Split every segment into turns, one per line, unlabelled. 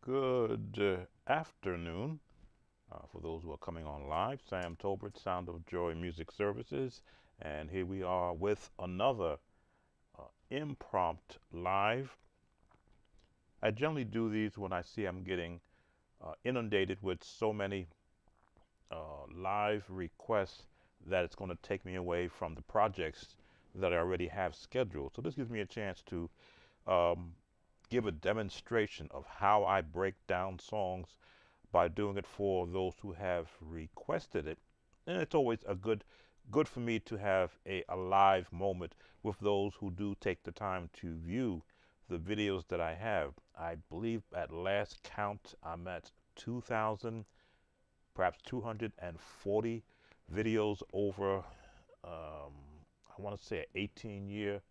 Good afternoon for those who are coming on live. Sam Tolbert, Sound of Joy Music Services. And here we are with another impromptu live. I generally do these when I see I'm getting inundated with so many live requests that it's going to take me away from the projects that I already have scheduled. So this gives me a chance to um, give a demonstration of how I break down songs by doing it for those who have requested it. And it's always good for me to have a live moment with those who do take the time to view the videos that I have. I believe at last count I'm at 2,000, perhaps 240 videos over I want to say an 18-year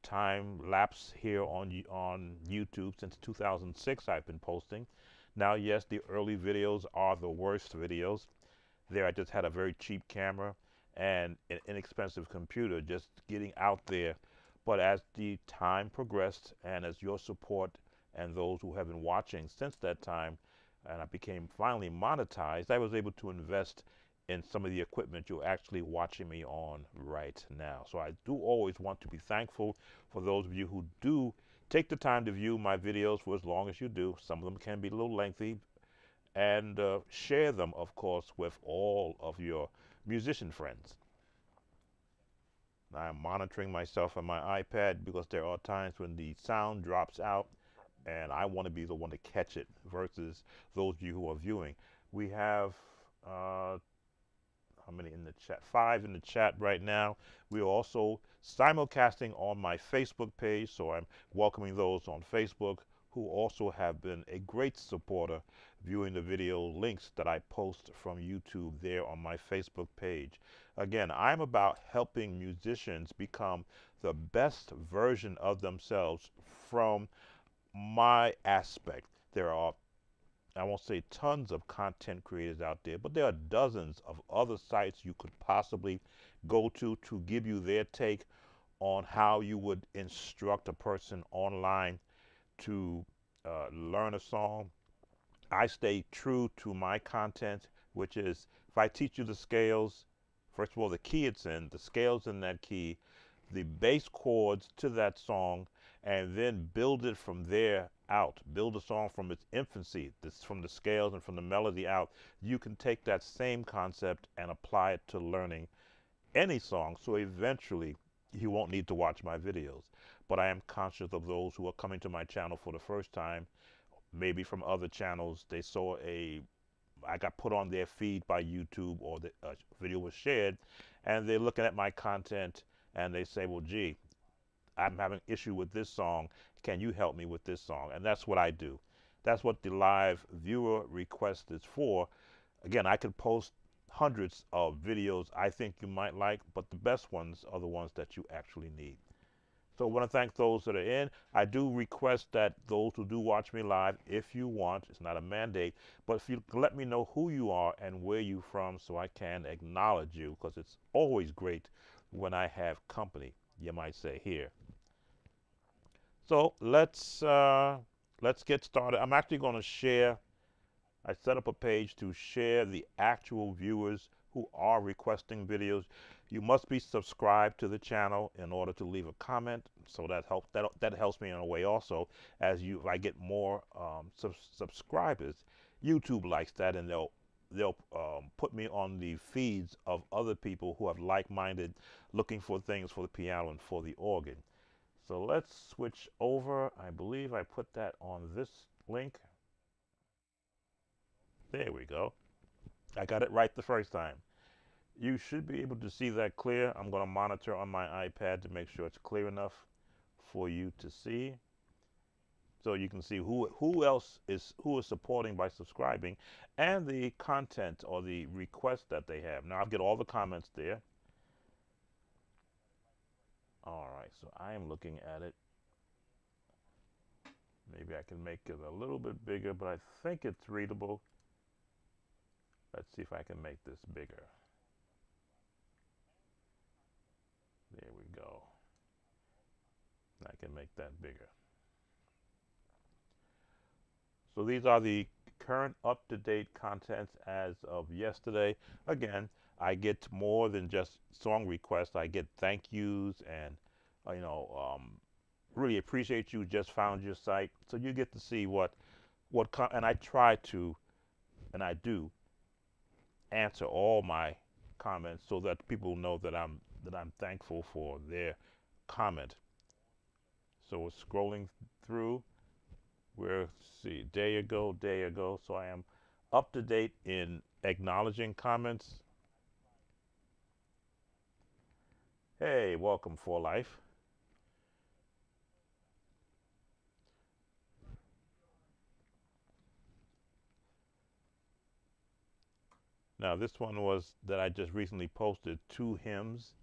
time lapse here on YouTube since 2006 I've been posting. Now, yes, the early videos are the worst videos. There, I just had a very cheap camera and an inexpensive computer just getting out there. But as the time progressed and as your support and those who have been watching since that time, and I became finally monetized, I was able to invest in some of the equipment you're actually watching me on right now. So I do always want to be thankful for those of you who do take the time to view my videos for as long as you do. Some of them can be a little lengthy, and share them, of course, with all of your musician friends. I'm monitoring myself on my iPad because there are times when the sound drops out and I want to be the one to catch it versus those of you who are viewing. We have how many in the chat? 5 in the chat right now. We are also simulcasting on my Facebook page, so I'm welcoming those on Facebook who also have been a great supporter viewing the video links that I post from YouTube there on my Facebook page. Again, I'm about helping musicians become the best version of themselves from my aspect. There are, I won't say tons of content creators out there, but there are dozens of other sites you could possibly go to give you their take on how you would instruct a person online to learn a song. I stay true to my content, which is if I teach you the scales, first of all, the key it's in, the scales in that key, the bass chords to that song, and then build it from there out. Build a song from its infancy, this from the scales and from the melody out. You can take that same concept and apply it to learning any song. So eventually you won't need to watch my videos. But I am conscious of those who are coming to my channel for the first time, maybe from other channels. They saw I got put on their feed by YouTube, or the video was shared, and they're looking at my content and they say, well, gee, I'm having issue with this song. Can you help me with this song? And that's what I do. That's what the live viewer request is for. Again, I could post hundreds of videos I think you might like, but the best ones are the ones that you actually need. So I want to thank those that are in. I do request that those who do watch me live, if you want, it's not a mandate, but if you can let me know who you are and where you from so I can acknowledge you, because it's always great when I have company, you might say, here. So let's get started. I'm actually going to share. I set up a page to share the actual viewers who are requesting videos. You must be subscribed to the channel in order to leave a comment. So that helps me in a way also. As you, if I get more subscribers, YouTube likes that, and they'll put me on the feeds of other people who have like-minded, looking for things for the piano and for the organ. So let's switch over. I believe I put that on this link. There we go. I got it right the first time. You should be able to see that clear. I'm going to monitor on my iPad to make sure it's clear enough for you to see. So you can see who is supporting by subscribing, and the content or the request that they have. Now I'll get all the comments there. All right, so I am looking at it. Maybe I can make it a little bit bigger, but I think it's readable. Let's see if I can make this bigger. There we go. I can make that bigger. So these are the current up-to-date contents as of yesterday. Again, I get more than just song requests. I get thank yous and uh, you know really appreciate you just found your site. So you get to see and I try to and I do answer all my comments so that people know that I'm thankful for their comment. So we're scrolling through. We're see, there you go, there you go. So I am up to date in acknowledging comments. Hey, welcome for life. Now this one was that I just recently posted two hymns,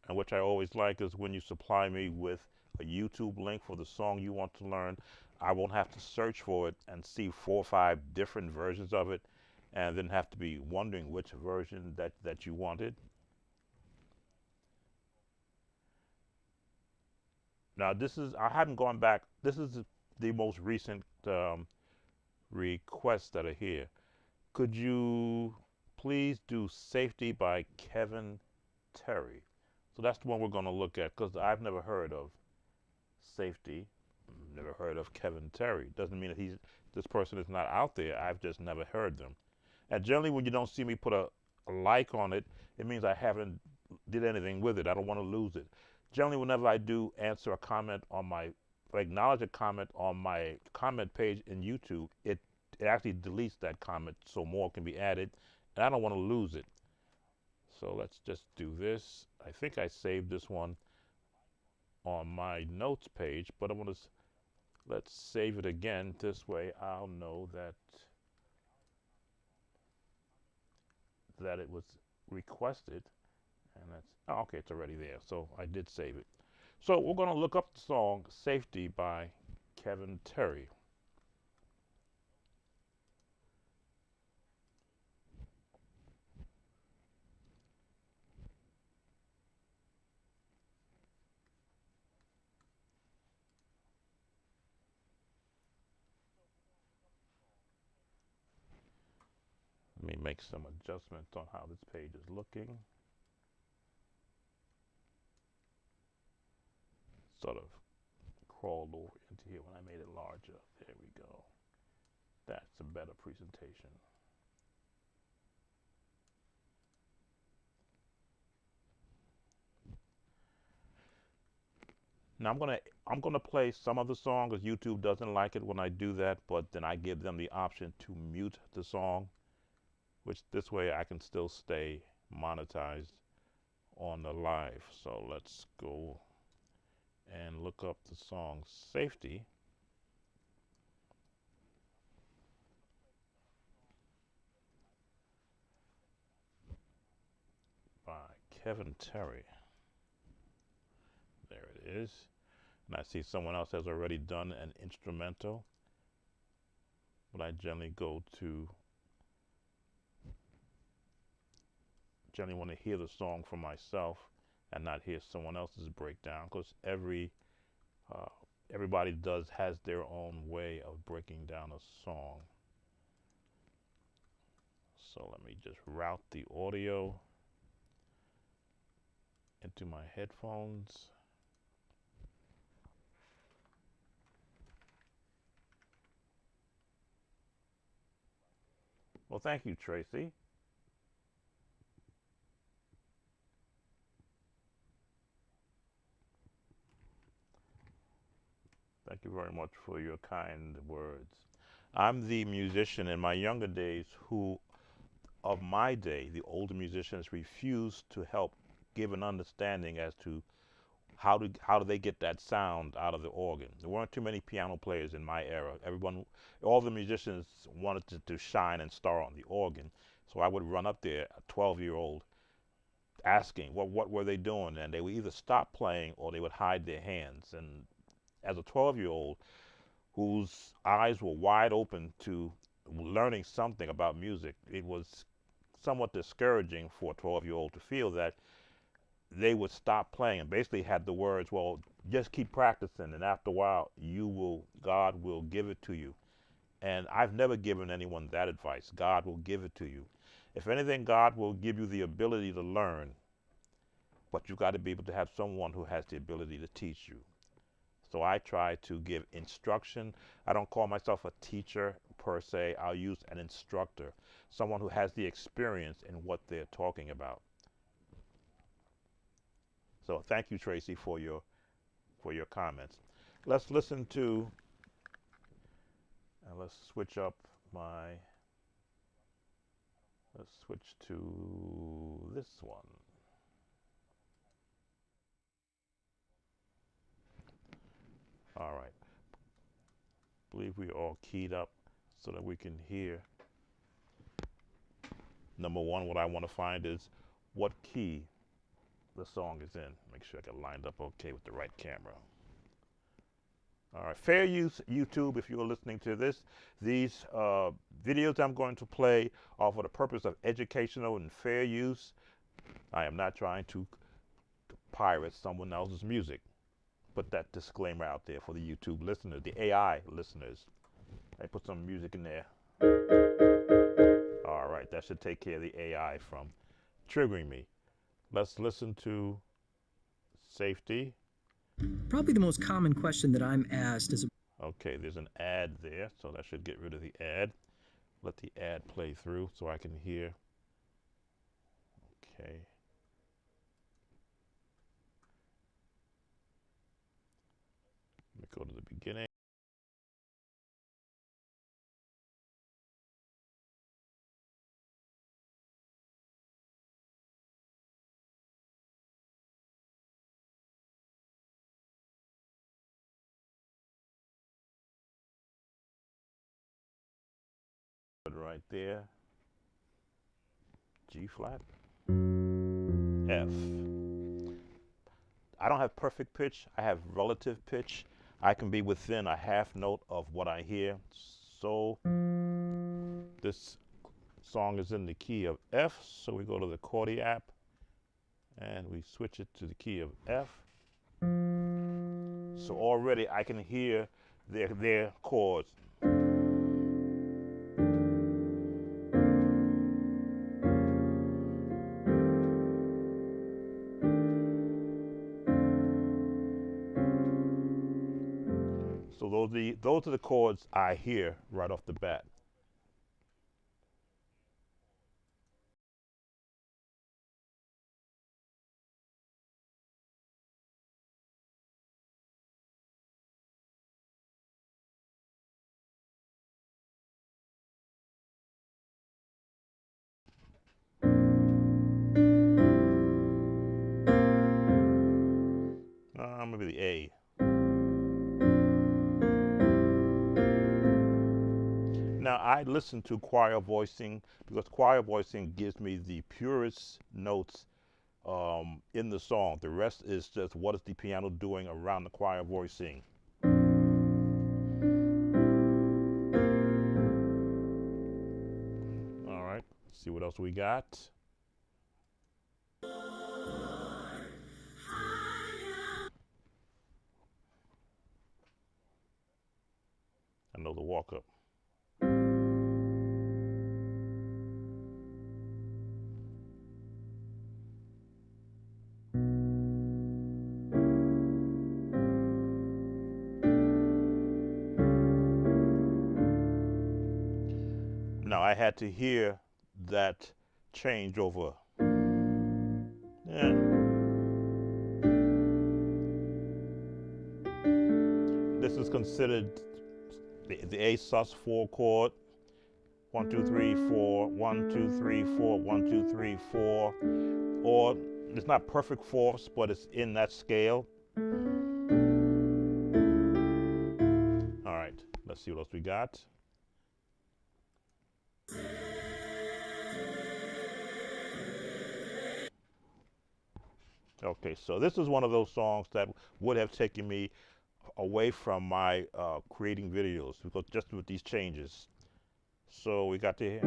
and which I always like is when you supply me with a YouTube link for the song you want to learn. I won't have to search for it and see 4 or 5 different versions of it, and then have to be wondering which version that you wanted. Now this is I haven't gone back. This is the most recent requests that are here. Could you please do Safety by Kevin Terry? So that's the one we're going to look at because I've never heard of Safety, never heard of Kevin Terry. Doesn't mean that this person is not out there. I've just never heard them. And generally, when you don't see me put a like on it, it means I haven't did anything with it. I don't want to lose it. Generally, whenever I do answer a comment on my or acknowledge a comment on my comment page in YouTube, it actually deletes that comment so more can be added, and I don't want to lose it. So let's just do this. I think I saved this one on my notes page, but I want to let's save it again. This way I'll know that it was requested, and that's oh, okay. It's already there, so I did save it. So we're going to look up the song "Safety" by Kevin Terry. Let me make some adjustments on how this page is looking. Sort of crawled over into here when I made it larger. There we go. That's a better presentation. Now I'm gonna play some of the song because YouTube doesn't like it when I do that, but then I give them the option to mute the song, which this way I can still stay monetized on the live. So let's go and look up the song Safety by Kevin Terry. There it is. And I see someone else has already done an instrumental, but I generally want to hear the song for myself and not hear someone else's breakdown because uh, everybody does has their own way of breaking down a song. So let me just route the audio into my headphones. Well, thank you, Tracy. Thank you very much for your kind words. I'm the musician in my younger days who, of my day, the older musicians refused to help give an understanding as to how do they get that sound out of the organ. There weren't too many piano players in my era. All the musicians wanted to shine and star on the organ. So I would run up there, a 12-year-old, asking what were they doing, and they would either stop playing or they would hide their hands. And as a 12-year-old whose eyes were wide open to learning something about music, it was somewhat discouraging for a 12-year-old to feel that they would stop playing and basically had the words, well, Just keep practicing, and after a while, God will give it to you. And I've never given anyone that advice. God will give it to you. If anything, God will give you the ability to learn, but you've got to be able to have someone who has the ability to teach you. So I try to give instruction. I don't call myself a teacher per se. I'll use an instructor, someone who has the experience in what they're talking about. So thank you, Tracy, for your comments. Let's listen to, and let's switch up my, let's switch to this one. All right. I believe we all keyed up so that we can hear. Number one, what I want to find is what key the song is in. Make sure I get lined up okay with the right camera. All right, fair use YouTube, if you're listening to this. These videos I'm going to play are for the purpose of educational and fair use. I am not trying to pirate someone else's music. Put that disclaimer out there for the YouTube listeners, the AI listeners. I put some music in there. All right, that should take care of the AI from triggering me. Let's listen to Safety.
Probably the most common question that I'm asked is,
okay, there's an ad there, so that should get rid of the ad. Let the ad play through so I can hear. Okay. Let me go to the beginning. Right there. G flat. F. I don't have perfect pitch. I have relative pitch. I can be within a half note of what I hear. So this song is in the key of F. So we go to the Chordy app and we switch it to the key of F. So already I can hear their chords. So those are the chords I hear right off the bat. Maybe the A. Now I listen to choir voicing because choir voicing gives me the purest notes in the song. The rest is just what is the piano doing around the choir voicing. All right, let's see what else we got. Another walk up. Now I had to hear that change over. Yeah. This is considered the A sus4 chord. 1, 2, 3, 4, 1, 2, 3, 4, 1, 2, 3, 4. Or it's not perfect fourths, but it's in that scale. All right, let's see what else we got. Okay, so this is one of those songs that would have taken me away from my creating videos because just with these changes. So we got to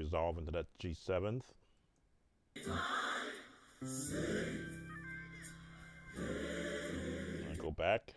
resolve into that G7th. And go back.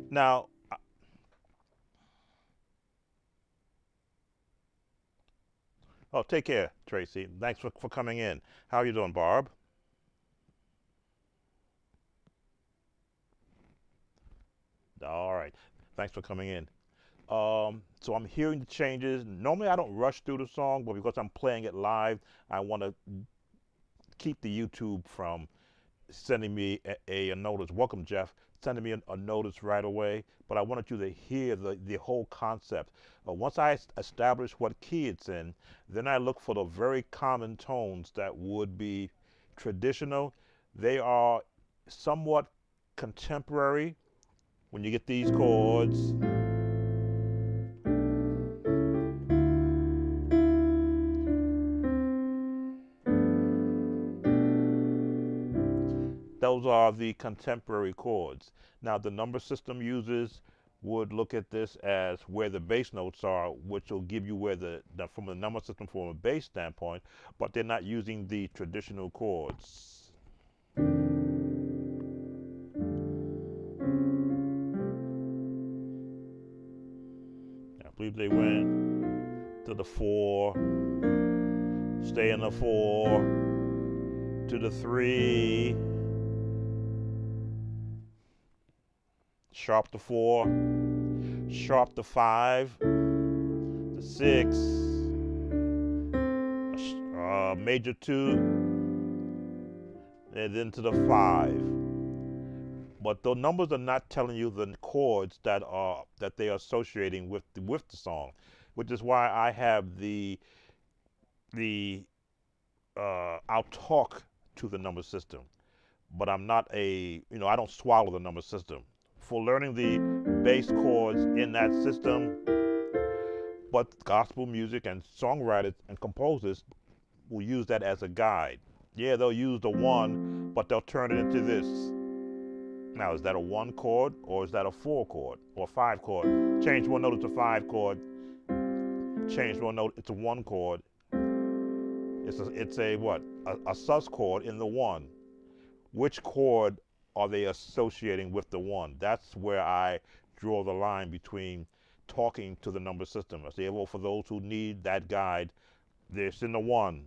Now, oh, take care, Tracy. Thanks for coming in. How are you doing, Barb? All right. Thanks for coming in. So I'm hearing the changes. Normally I don't rush through the song, but because I'm playing it live, I want to keep the YouTube from sending me a notice. Welcome, Jeff. Sending me a notice right away. But I wanted you to hear the whole concept. Once I establish what key it's in, then I look for the very common tones that would be traditional. They are somewhat contemporary when you get these chords. Those are the contemporary chords. Now the number system users would look at this as where the bass notes are, which will give you where from the number system from a bass standpoint, but they're not using the traditional chords. I believe they went to the 4, stay in the 4, to the 3, sharp to 4, sharp to 5, to 6, major 2, and then to the 5. But the numbers are not telling you the chords that they are associating with the song, which is why I have I'll talk to the number system, but I'm not I don't swallow the number system. For learning the bass chords in that system, but gospel music and songwriters and composers will use that as a guide. Yeah, they'll use the 1, but they'll turn it into this. Now, is that a 1 chord, or is that a 4 chord, or 5 chord? Change one note, it's a 5 chord. Change one note, it's a 1 chord. It's a what? A sus chord in the 1. Which chord are they associating with the 1? That's where I draw the line between talking to the number system. I say, well, for those who need that guide, it's in the 1,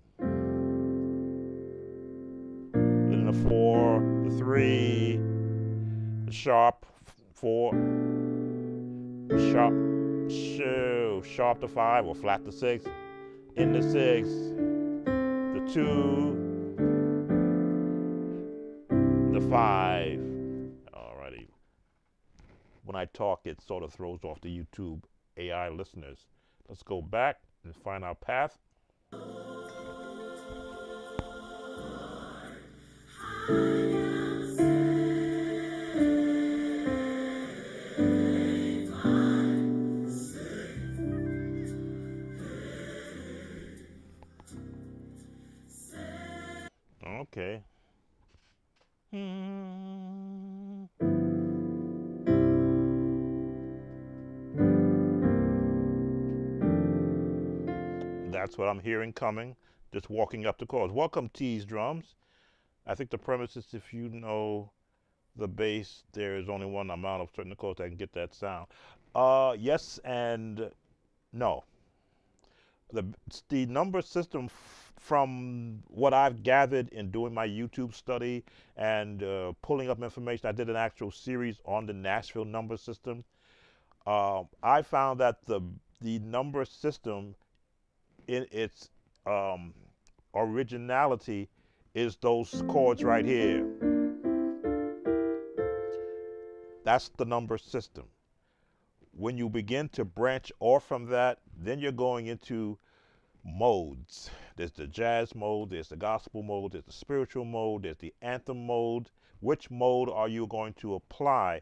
then the 4, the 3, the sharp 4, sharp to 5, or flat to 6, in the 6, the 2, the 5. Alrighty. When I talk, it sort of throws off the YouTube AI listeners. Let's go back and find our path. Okay. That's what I'm hearing coming, just walking up the chords. Welcome, T's Drums. I think the premise is if you know the bass, there is only one amount of certain chords that can get that sound. Yes and no. The number system, from what I've gathered in doing my YouTube study and pulling up information, I did an actual series on the Nashville number system. I found that the number system, in its originality, is those chords right here. That's the number system. When you begin to branch off from that, Then you're going into modes. There's the jazz mode, there's the gospel mode, there's the spiritual mode, there's the anthem mode. Which mode are you going to apply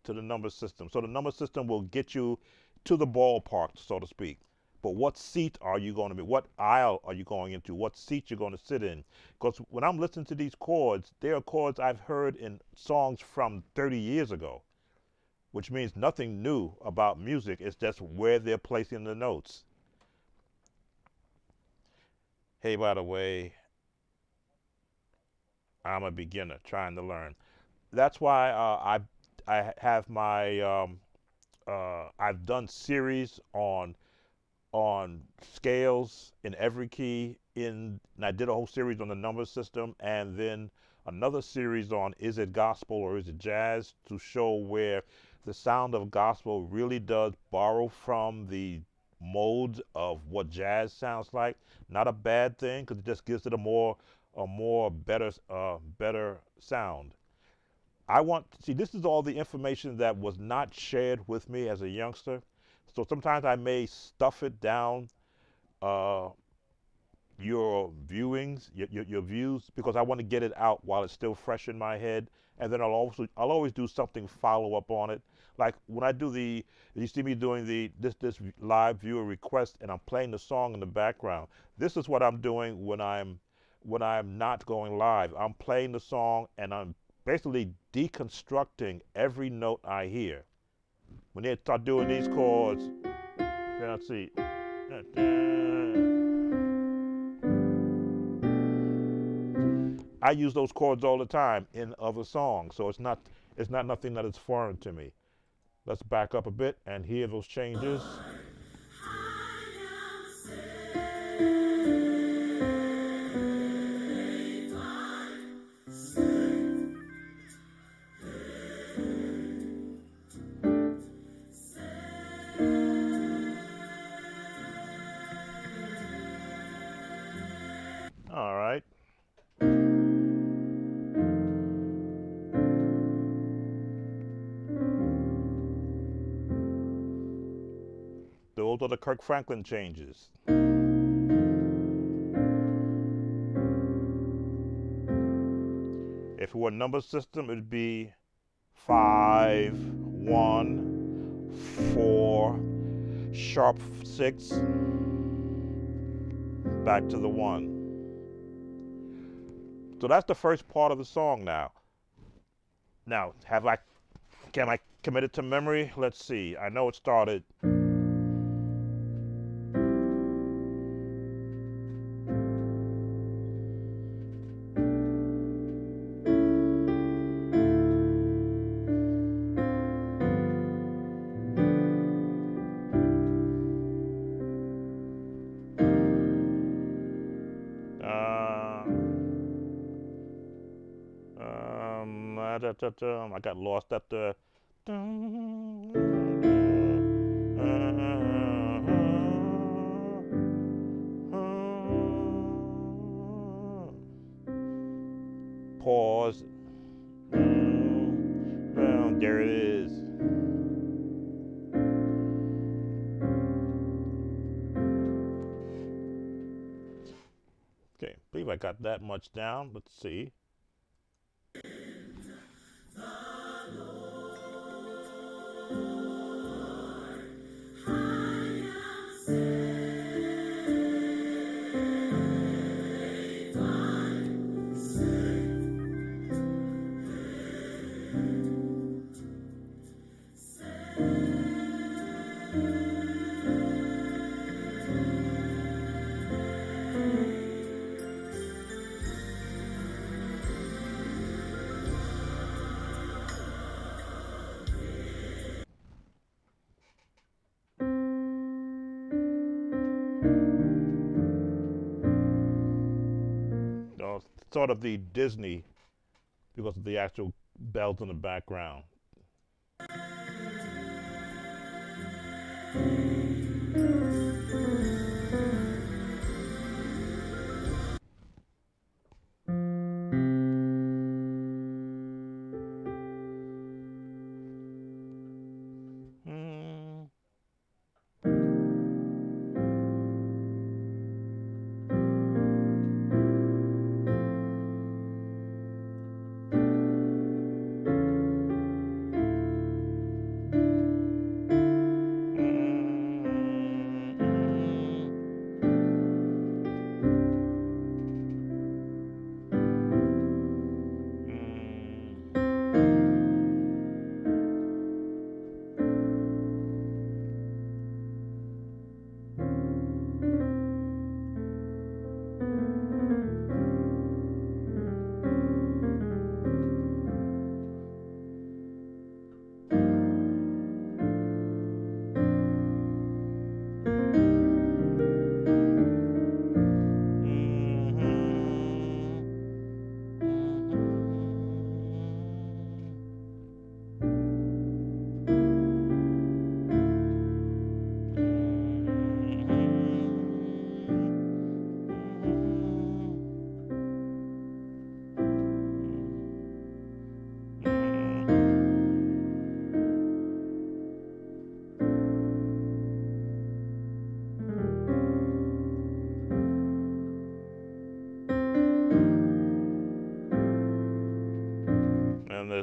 to the number system? So the number system will get you to the ballpark, so to speak. But what seat are you going to be? What aisle are you going into? What seat you're going to sit in? Because when I'm listening to these chords, they are chords I've heard in songs from 30 years ago, which means nothing new about music. It's just where they're placing the notes. Hey, by the way, I'm a beginner trying to learn. That's why I have my I've done series on scales in every key and I did a whole series on the number system, and then another series on is it gospel or is it jazz, to show where the sound of gospel really does borrow from the modes of what jazz sounds like. Not a bad thing, because it just gives it a more better sound. I want see, this is all the information that was not shared with me as a youngster. So sometimes I may stuff it down uh, your viewings, your views, because I want to get it out while it's still fresh in my head. And then I'll always do something follow up on it. Like when I do you see me doing this live viewer request, and I'm playing the song in the background. This is what I'm doing when I'm not going live. I'm playing the song and I'm basically deconstructing every note I hear. When they start doing these chords, let's see. I use those chords all the time in other songs, so it's not nothing that is foreign to me. Let's back up a bit and hear those changes. All right. Those are the Kirk Franklin changes. If it were a number system, it would be 5, 1, 4, sharp 6, back to the 1. So that's the first part of the song now. Now, can I commit it to memory? Let's see. I know it started. I got lost at the. Pause. There it is. Okay, I believe I got that much down. Let's see. Sort of the Disney, because of the actual bells in the background.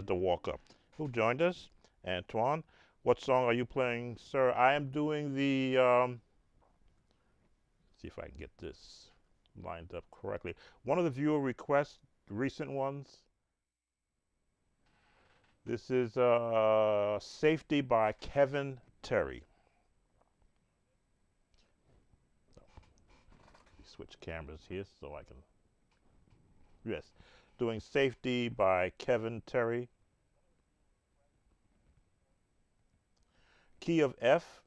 to walk up. Who joined us? Antoine. What song are you playing, sir? I am doing the, see if I can get this lined up correctly. One of the viewer requests, recent ones. This is Safety by Kevin Terry. Switch cameras here so I can, yes. Doing Safety by Kevin Terry. Key of F.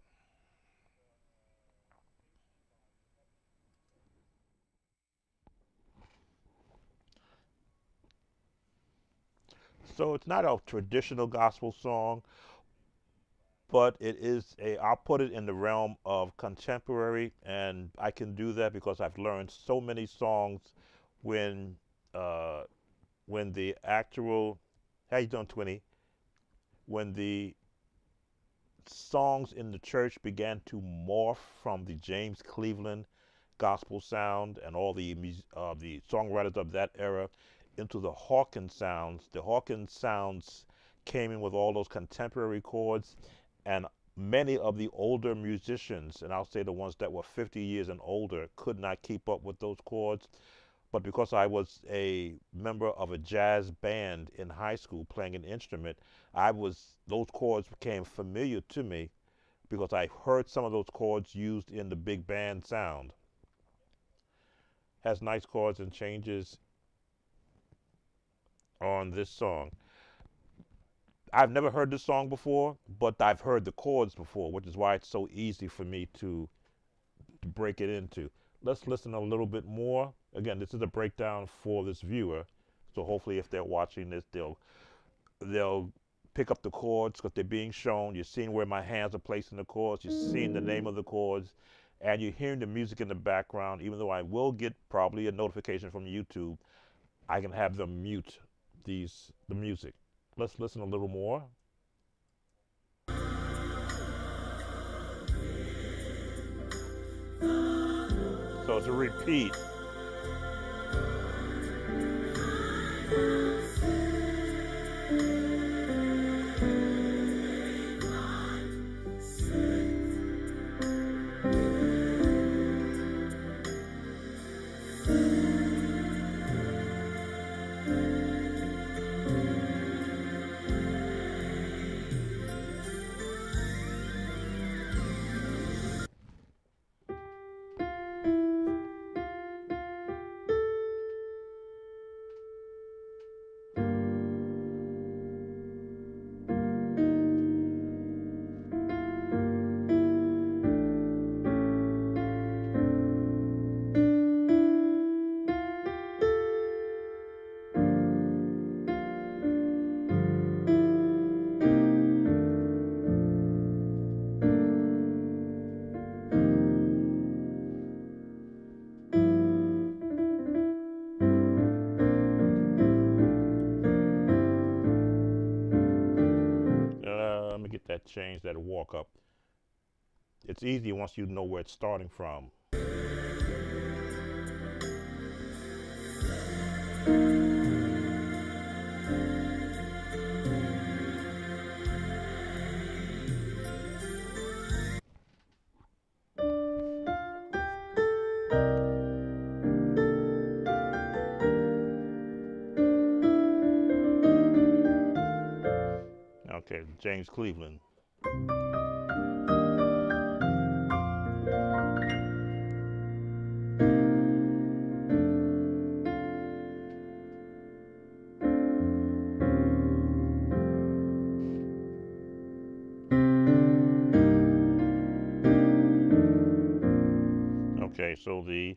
So it's not a traditional gospel song, but it is I'll put it in the realm of contemporary, and I can do that because I've learned so many songs when uh, the actual, how you doing, Twinny? When the songs in the church began to morph from the James Cleveland gospel sound and all the songwriters of that era into the Hawkins sounds. The Hawkins sounds came in with all those contemporary chords, and many of the older musicians, and I'll say the ones that were 50 years and older, could not keep up with those chords. But because I was a member of a jazz band in high school playing an instrument, those chords became familiar to me because I heard some of those chords used in the big band sound. Has nice chords and changes on this song. I've never heard this song before, but I've heard the chords before, which is why it's so easy for me to break it into. Let's listen a little bit more. Again, this is a breakdown for this viewer, so hopefully if they're watching this, they'll pick up the chords because they're being shown. You're seeing where my hands are placing the chords. You're seeing the name of the chords, and you're hearing the music in the background. Even though I will get probably a notification from YouTube, I can have them mute the music. Let's listen a little more. So it's a repeat. Let me get that change, that walk up. It's easy once you know where it's starting from. Okay, James Cleveland. Okay, so the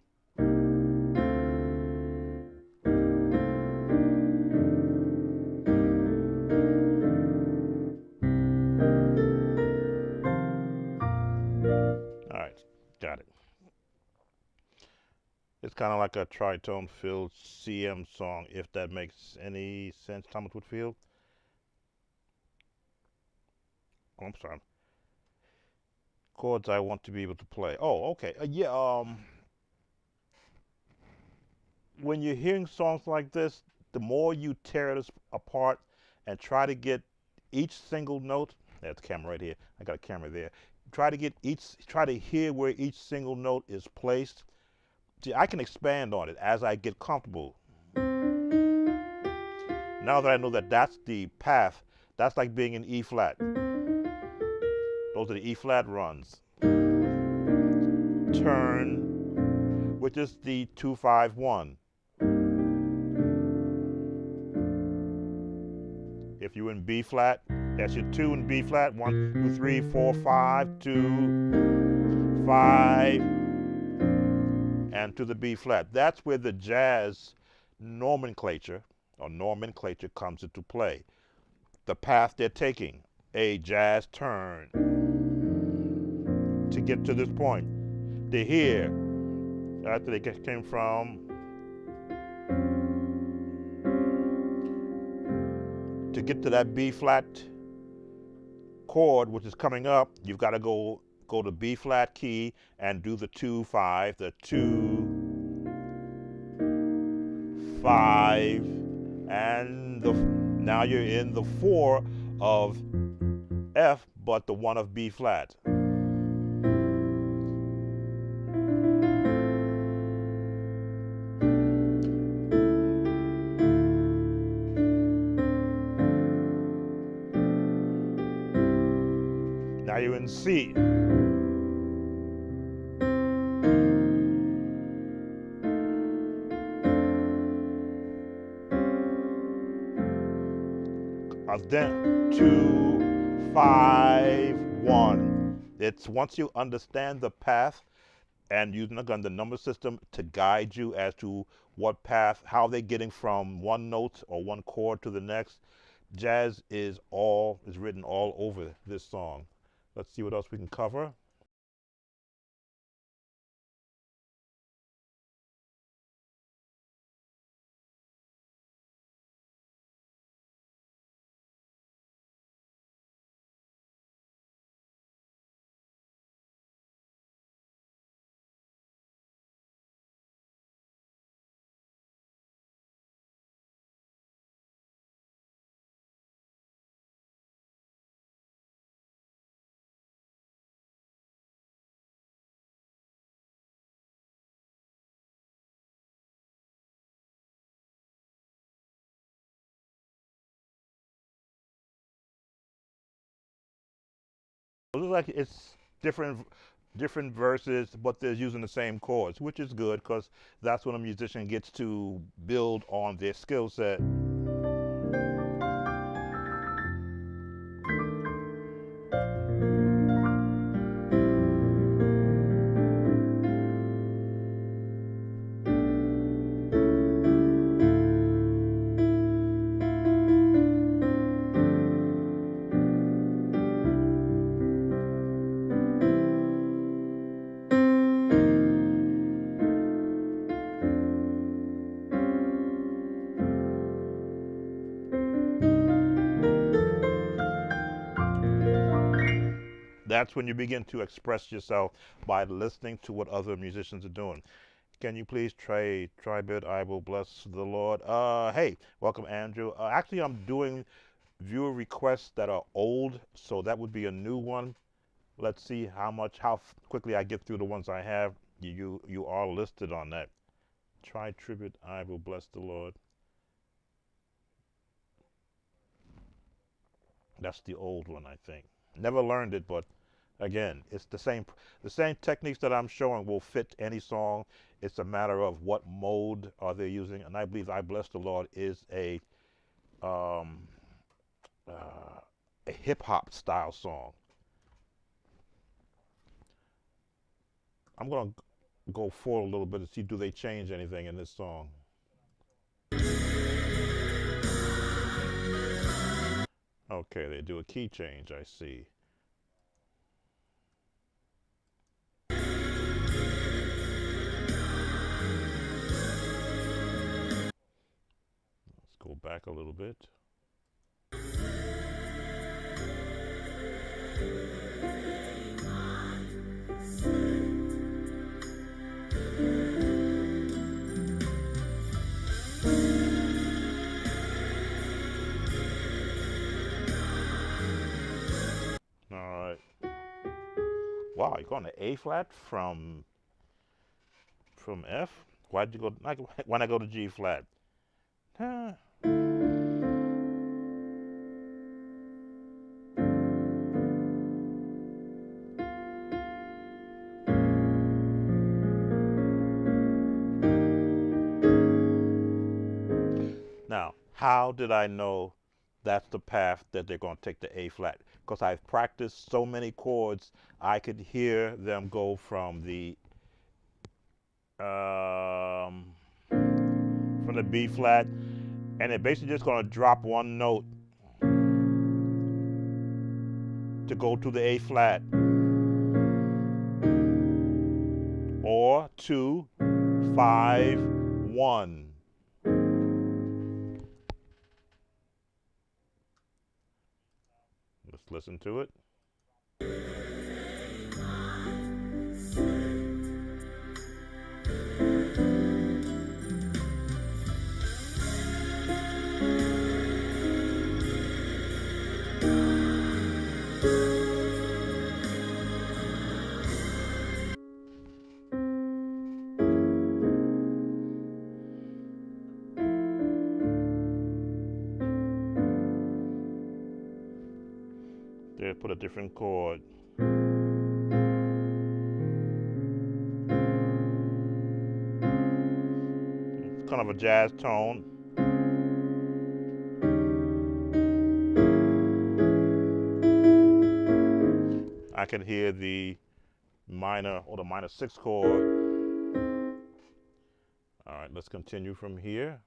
all right, got it. It's kind of like a tritone filled CM song, if that makes any sense, Thomas Whitfield. Oh, I'm sorry. Chords I want to be able to play. Oh, okay. Yeah. When you're hearing songs like this, the more you tear it apart and try to get each single note. That's the camera right here. I got a camera there. Try to hear where each single note is placed. See, I can expand on it as I get comfortable. Now that I know that that's the path, that's like being in E flat. Those are the E flat runs. Turn, which is the 2-5-1. If you're in B flat, that's your 2 in B flat. 1, 2, 3, 4, 5, 2, 5, and to the B flat. That's where the jazz nomenclature comes into play. The path they're taking, a jazz turn to get to this point. To here, after they came from, to get to that B flat chord, which is coming up, you've got to go to B flat key and do the 2-5, the 2-5, and now you're in the 4 of F, but the 1 of B flat. Now you're in C. Then 2, 5, 1. It's once you understand the path and using the number system to guide you as to what path, how they're getting from one note or one chord to the next. Jazz is written all over this song. Let's see what else we can cover. It looks like it's different verses, but they're using the same chords, which is good because that's when a musician gets to build on their skill set. That's when you begin to express yourself by listening to what other musicians are doing. Can you please try bit? I will bless the Lord. Hey, welcome, Andrew. Actually, I'm doing viewer requests that are old, so that would be a new one. Let's see how quickly I get through the ones I have. You are listed on that. Try tribute. I will bless the Lord. That's the old one, I think. Never learned it, but again, it's the same techniques that I'm showing will fit any song. It's a matter of what mode are they using, and I believe I Bless the Lord is a hip-hop style song. I'm going to go forward a little bit to see do they change anything in this song. Okay, they do a key change, I see. Let's go back a little bit. wow, you're going to A flat from F? Why'd you go? Why not go to G flat? Huh. Now, how did I know that's the path that they're going to take to A flat? Because I've practiced so many chords, I could hear them go from the B flat, and they're basically just going to drop one note to go to the A flat, or 2, 5, 1. Let's listen to it. They put a different chord. It's kind of a jazz tone. I can hear the minor or the minor 6 chord. All right, let's continue from here.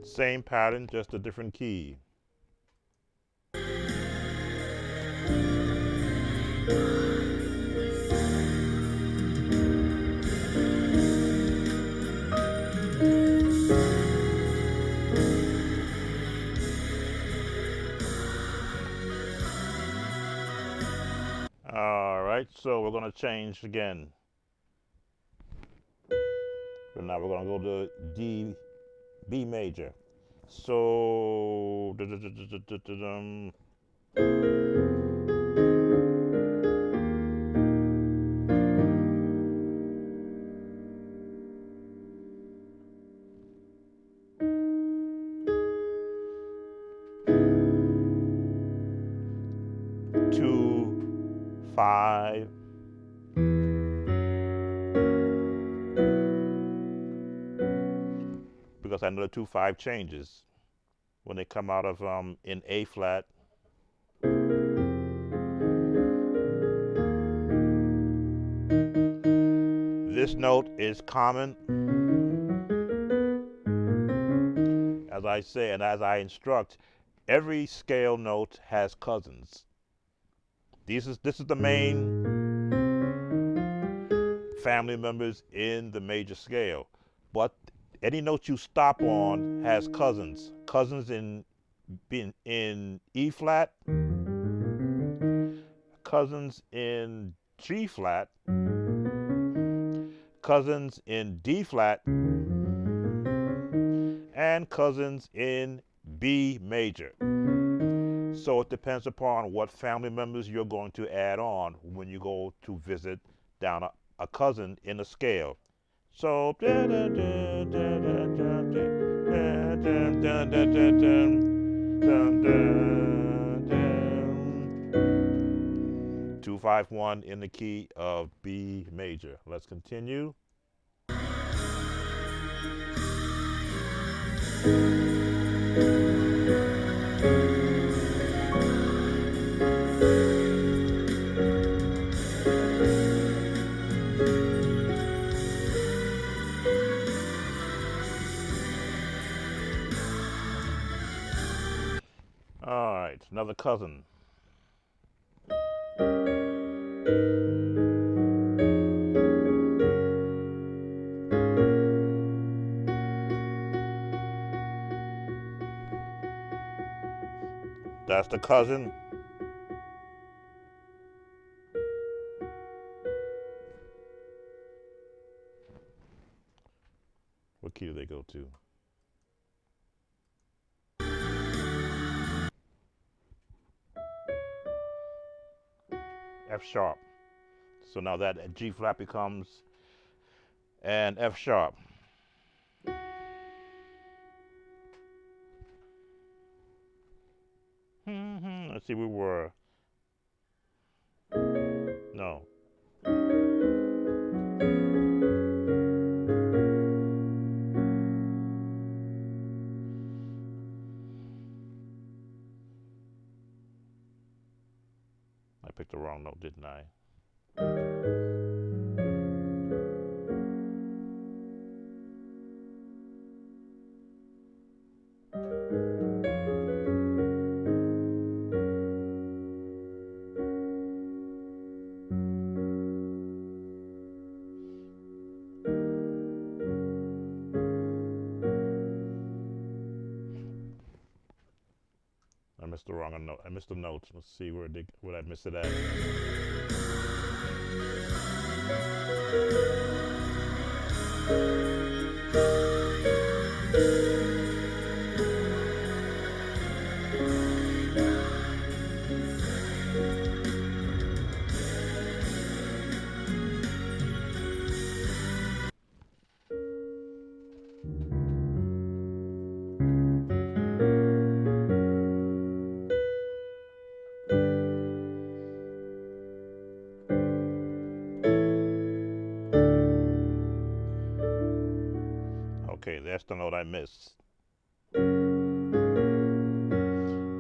Same pattern, just a different key. All right, so we're going to change again. But now we're going to go to B major. So, two, 5. Because I know the 2, 5 changes when they come out of in A flat. This note is common, as I say, and as I instruct. Every scale note has cousins. This is the main family members in the major scale, but any note you stop on has cousins. Cousins in E flat, cousins in G flat, cousins in D flat, and cousins in B major. So it depends upon what family members you're going to add on when you go to visit down a cousin in a scale. So 2, 5, 1 in the key of B major. Let's continue. All right, another cousin. That's the cousin. What key do they go to? F sharp. So now that G flat becomes an F sharp. Let's see, we were. No. I picked the wrong note, didn't I? I missed the wrong note. I missed the notes. Let's see where I missed it at. Okay, that's the note I missed. They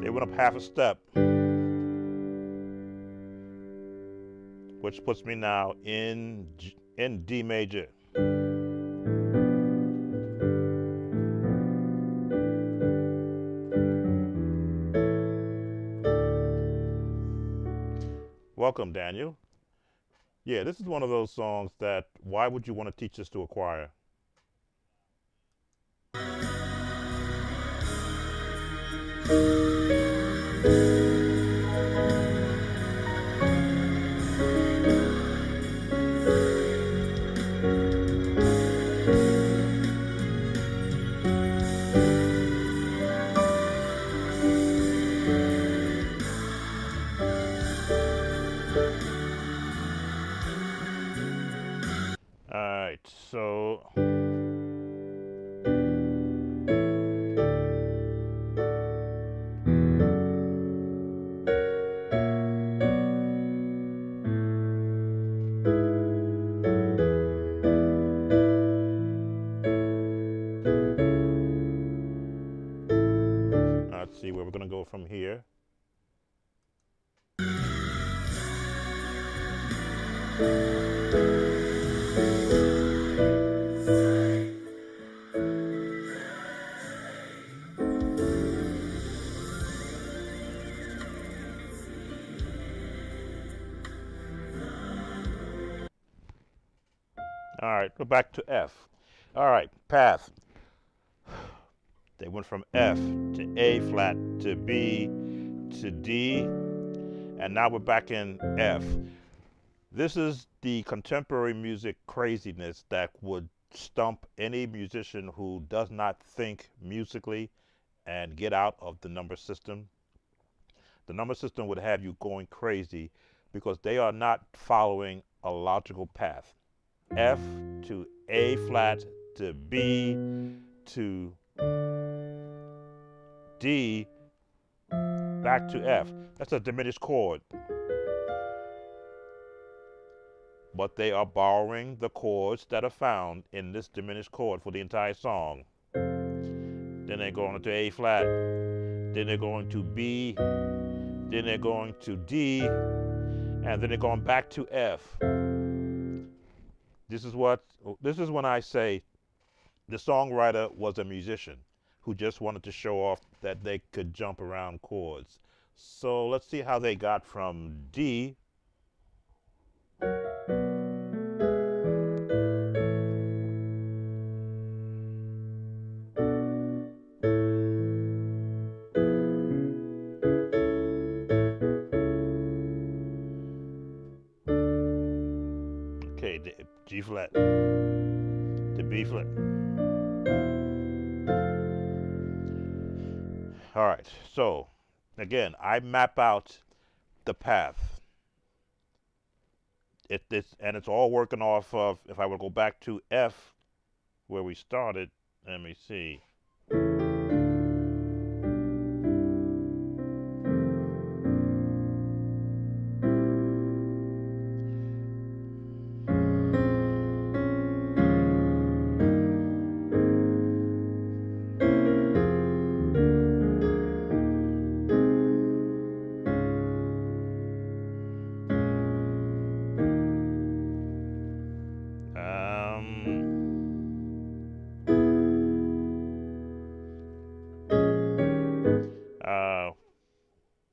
went up half a step, which puts me now in D major. Welcome, Daniel. Yeah, this is one of those songs that, why would you want to teach this to a choir? All right, so let's see where we're going to go from here. All right, go back to F. All right, path. They went from F to A flat to B to D, and now we're back in F. This is the contemporary music craziness that would stump any musician who does not think musically and get out of the number system. The number system would have you going crazy because they are not following a logical path. F to A flat to B to D back to F. That's a diminished chord. But they are borrowing the chords that are found in this diminished chord for the entire song. Then they're going to A flat, then they're going to B, then they're going to D, and then they're going back to F. This is when I say the songwriter was a musician who just wanted to show off that they could jump around chords. So let's see how they got from D G flat to B flat. All right, so again, I map out the path. It's all working off of, if I would go back to F where we started, let me see.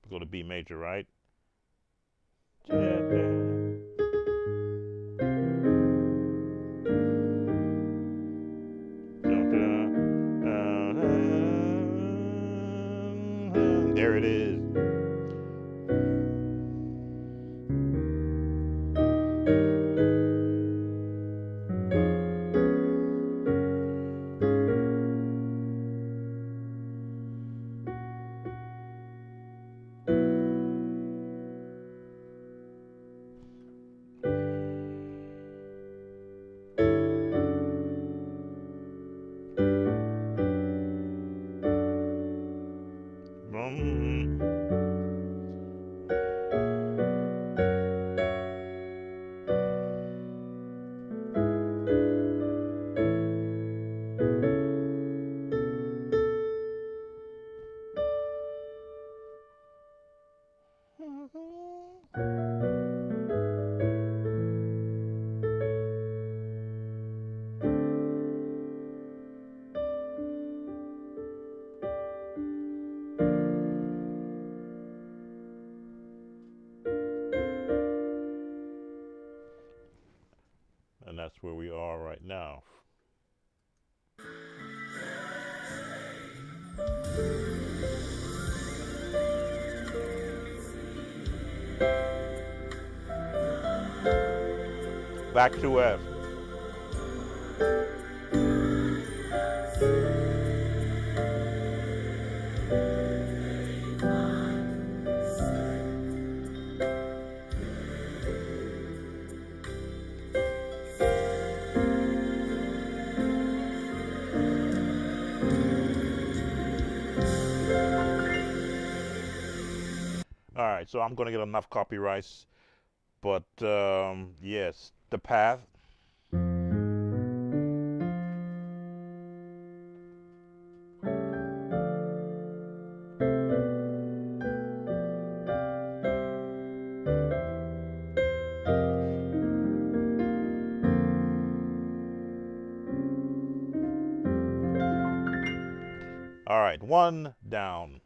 Go to B major, right? There it is. And that's where we are right now. Back to F. All right, so I'm going to get enough copyrights, but yes, the path. All right, one down,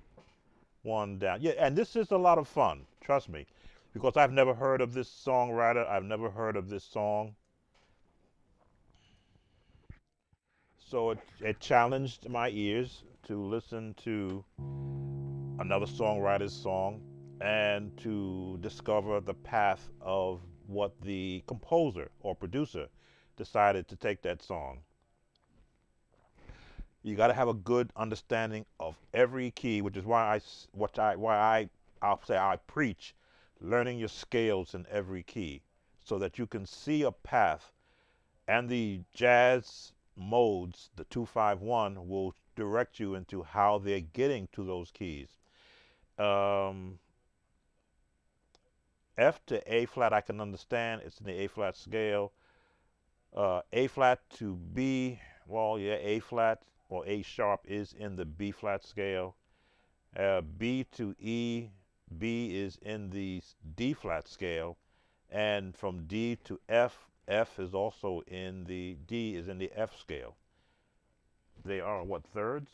one down. Yeah, and this is a lot of fun, trust me, because I've never heard of this songwriter. I've never heard of this song. So it challenged my ears to listen to another songwriter's song and to discover the path of what the composer or producer decided to take that song. You got to have a good understanding of every key, which is I'll say I preach learning your scales in every key so that you can see a path, and the jazz modes, the 251, will direct you into how they're getting to those keys. Um, F to A flat I can understand. It's in the A flat scale. A flat to B, well, yeah, A flat or A sharp is in the B flat scale. B to E, B is in the D flat scale. And from D to F, F is also in the, D is in the F scale. They are what, thirds?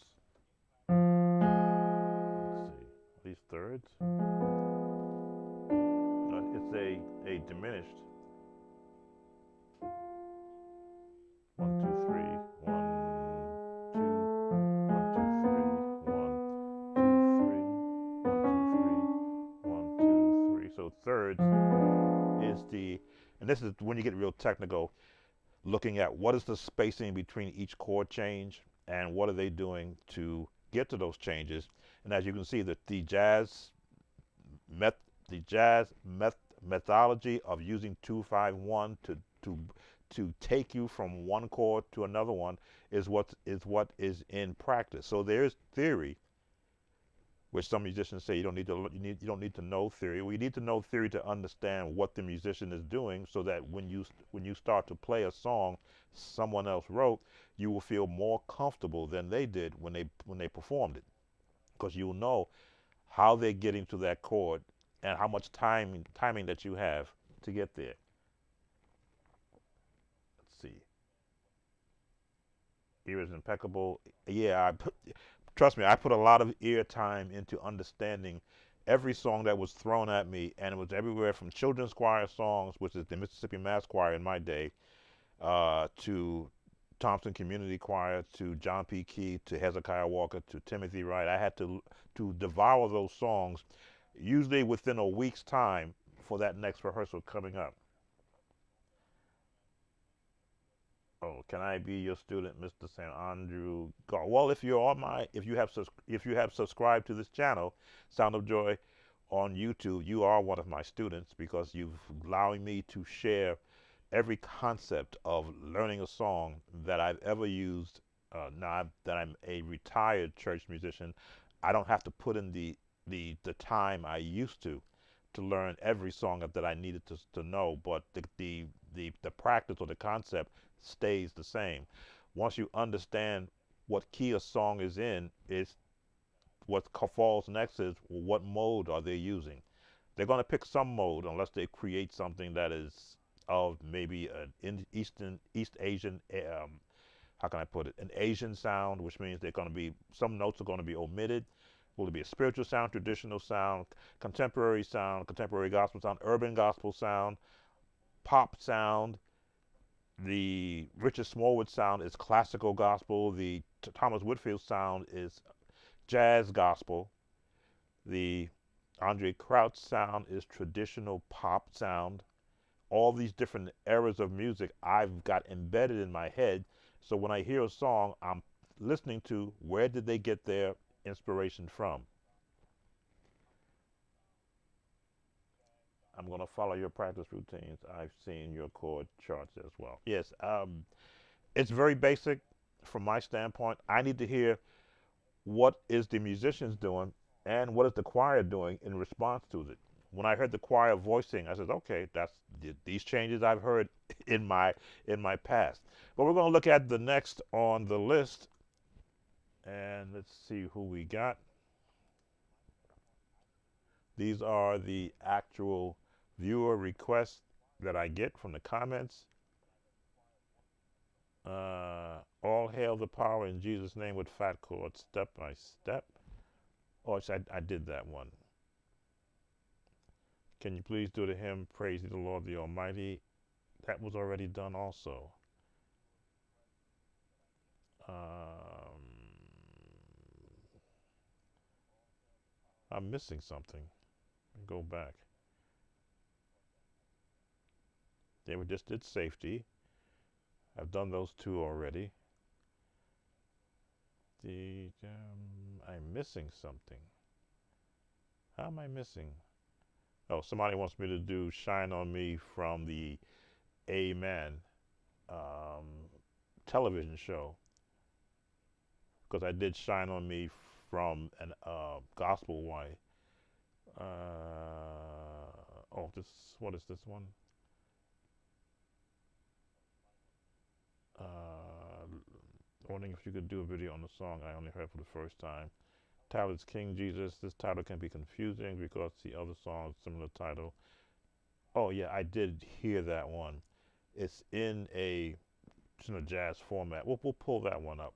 Let's see, these thirds? It's a diminished. 1, 2, 3, 1, 2, 1, 2, 3, 1, 2, 3, 1, 2, 3. So thirds is the, and this is when you get real technical, looking at what is the spacing between each chord change and what are they doing to get to those changes. And as you can see, the met, methodology of using 251 to to take you from one chord to another one is what is in practice. So there's theory, which some musicians say you don't need to know theory. We need to know theory to understand what the musician is doing, so that when you start to play a song someone else wrote, you will feel more comfortable than they did when they performed it, because you'll know how they're getting to that chord and how much timing that you have to get there. Let's see. Ear is impeccable. Yeah, trust me, I put a lot of ear time into understanding every song that was thrown at me, and it was everywhere from children's choir songs, which is the Mississippi Mass Choir in my day, to Thompson Community Choir, to John P. Key, to Hezekiah Walker, to Timothy Wright. I had to devour those songs, usually within a week's time for that next rehearsal coming up. Oh, can I be your student, Mr. St. Andrew Gar? Well, if you have subscribed to this channel, Sound of Joy on YouTube, you are one of my students, because you've allowing me to share every concept of learning a song that I've ever used. That I'm a retired church musician, I don't have to put in the time I used to learn every song that I needed to know, but the practice or the concept stays the same. Once you understand what key a song is in, is what falls next is, well, what mode are they using? They're going to pick some mode unless they create something that is of maybe an East Asian, how can I put it, an Asian sound, which means they're going to be, some notes are going to be omitted. Will it be a spiritual sound, traditional sound, contemporary gospel sound, urban gospel sound, pop sound? The Richard Smallwood sound is classical gospel. The Thomas Whitfield sound is jazz gospel. The Andre Crouch sound is traditional pop sound. All these different eras of music I've got embedded in my head. So when I hear a song, I'm listening to where did they get their inspiration from. I'm going to follow your practice routines. I've seen your chord charts as well. Yes, it's very basic from my standpoint. I need to hear what is the musicians doing and what is the choir doing in response to it. When I heard the choir voicing, I said, okay, that's these changes I've heard in my past. But we're going to look at the next on the list, and let's see who we got. These are the actual viewer requests that I get from the comments. All hail the power in Jesus' name with fat chords, step by step. Oh, I did that one. Can you please do the hymn, Praise the Lord the Almighty? That was already done also. I'm missing something. Go back. Yeah, we just did safety. I've done those two already. I'm missing something. How am I missing? Oh, somebody wants me to do Shine on Me from the Amen um, television show, because I did Shine on Me from an gospel way. Oh, what is this one? Wondering if you could do a video on the song I only heard for the first time. Title is King Jesus. This title can be confusing because the other songs similar title. Oh yeah, I did hear that one. It's in a jazz format. We'll pull that one up.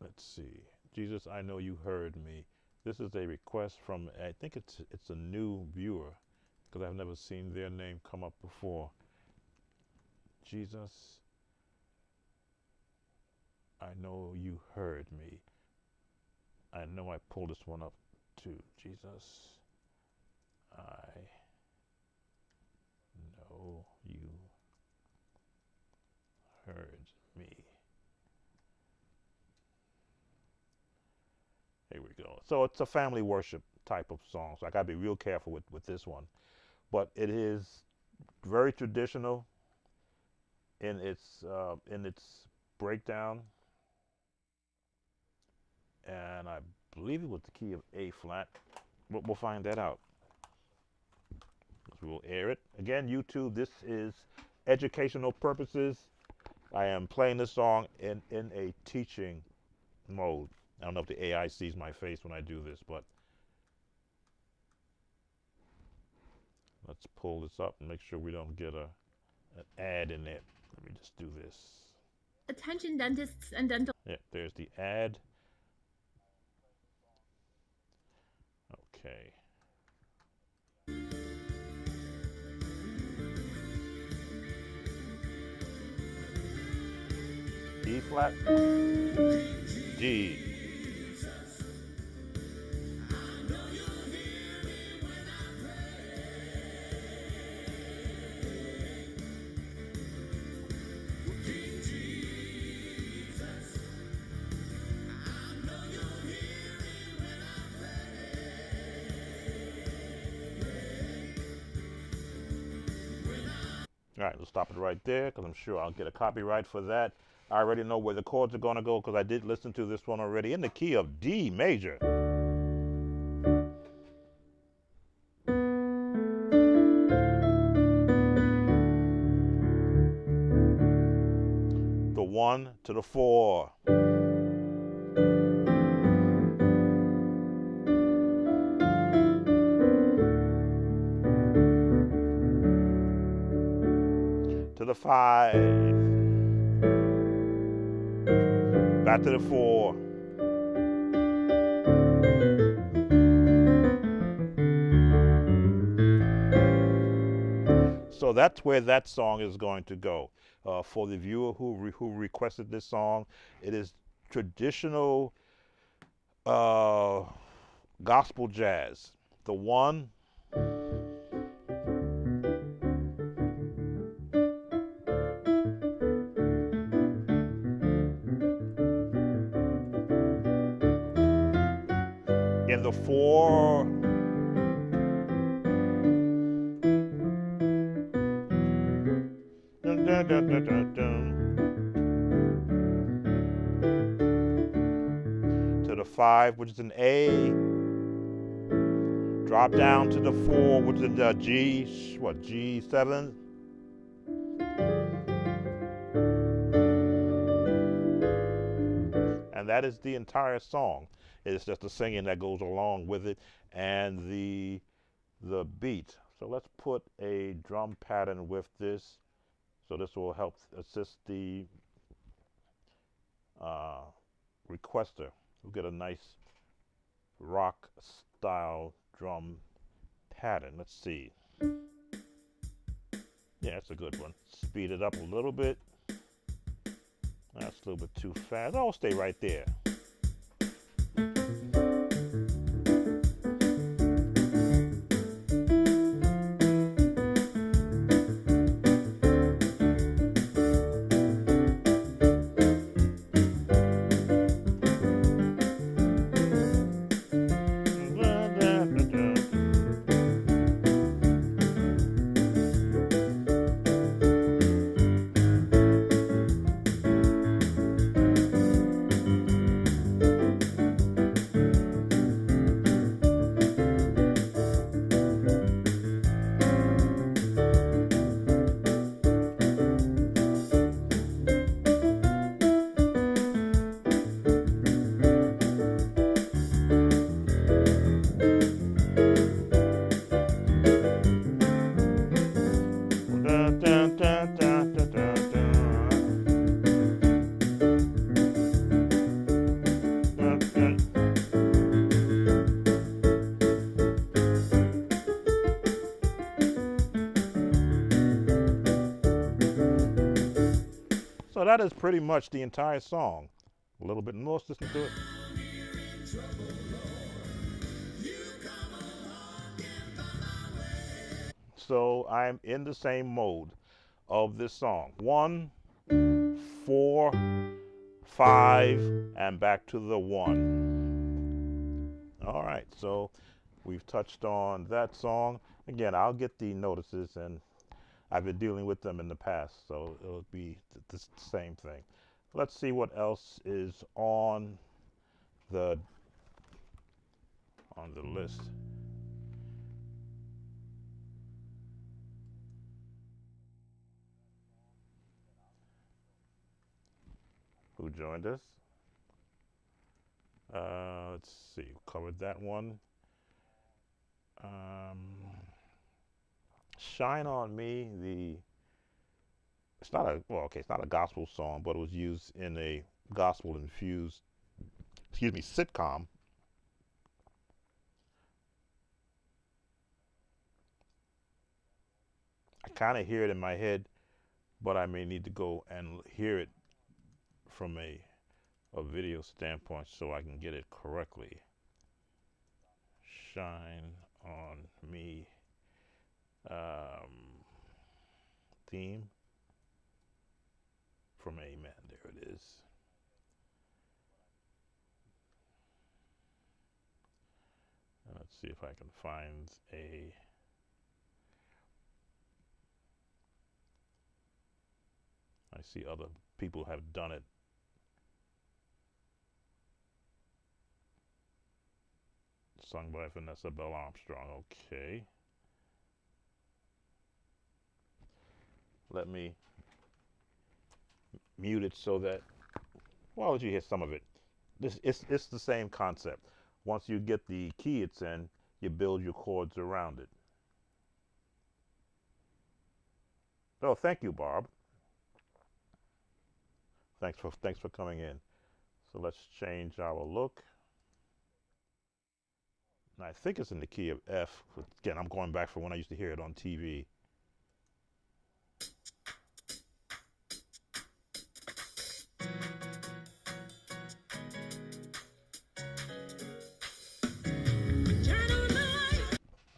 Let's see. Jesus, I know you heard me. This is a request from, I think it's a new viewer, because I've never seen their name come up before. Jesus, I know you heard me. I know I pulled this one up too. Jesus, I heard me. Here we go. So it's a family worship type of song. So I got to be real careful with this one. But it is very traditional in its breakdown. And I believe it was the key of A flat. We'll find that out. We will air it. Again, YouTube, this is educational purposes. I am playing this song in a teaching mode. I don't know if the AI sees my face when I do this, but let's pull this up and make sure we don't get an ad in there. Let me just do this.
Attention dentists and dental.
Yeah, there's the ad. Okay. E flat, G. All right, let's stop it right there because I'm sure I'll get a copyright for that. I already know where the chords are going to go because I did listen to this one already in the key of D major. The 1 to the 4. To the 5. Back to the 4. So that's where that song is going to go. For the viewer who requested this song, it is traditional gospel jazz. The 1. In the 4. Dun, dun, dun, dun, dun, dun. To the 5, which is an A. Drop down to the 4, which is the G, G7. And that is the entire song. It's just the singing that goes along with it and the beat. So let's put a drum pattern with this. So this will help assist the requester. We'll get a nice rock style drum pattern. Let's see. Yeah, that's a good one. Speed it up a little bit. That's a little bit too fast. I'll stay right there. So that is pretty much the entire song. A little bit more, let's listen to it. So I'm in the same mode of this song. 1, 4, 5, and back to the 1. All right, so we've touched on that song. Again, I'll get the notices, and I've been dealing with them in the past, so it'll be the same thing. Let's see what else is on the list. Who joined us? Let's see, covered that one. Shine on Me, it's not a gospel song, but it was used in a gospel infused, sitcom. I kind of hear it in my head, but I may need to go and hear it from a video standpoint so I can get it correctly. Shine on Me theme from Amen. There it is. Let's see if I can find a. I see other people have done it. Sung by Vanessa Bell Armstrong. Okay. Let me mute it so that, well, I'll let you hear some of it. It's the same concept. Once you get the key it's in, you build your chords around it. Oh, thank you, Barb. Thanks for coming in. So let's change our look. And I think it's in the key of F. Again, I'm going back from when I used to hear it on TV.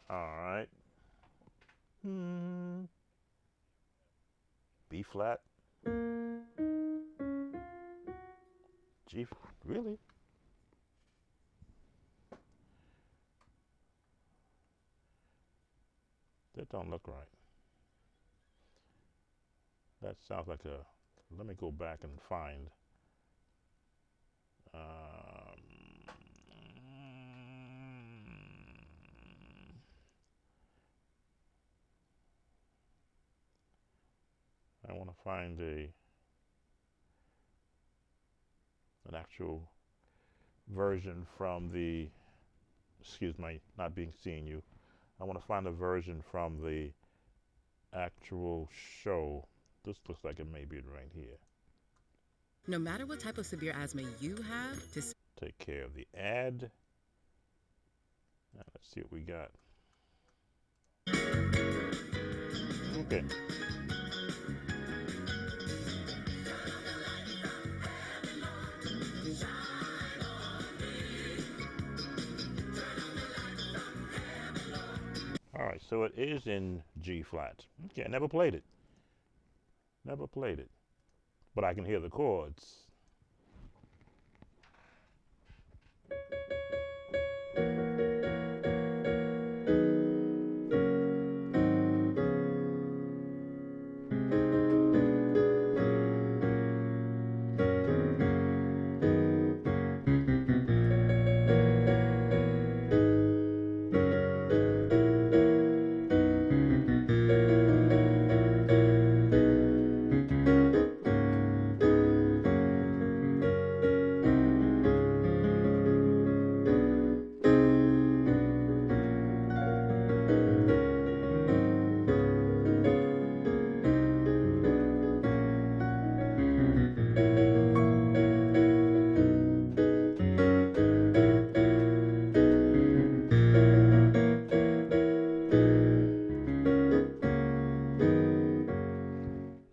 All right. B flat. G, really? That don't look right. That sounds like a, let me go back and find. I want to find an actual version from the, excuse my not being seeing you. I want to find a version from the actual show. This looks like it may be right here.
No matter what type of severe asthma you have,
take care of the ad. Now let's see what we got. Okay. All right, so it is in G flat. Okay, I never played it. Never played it. But I can hear the chords.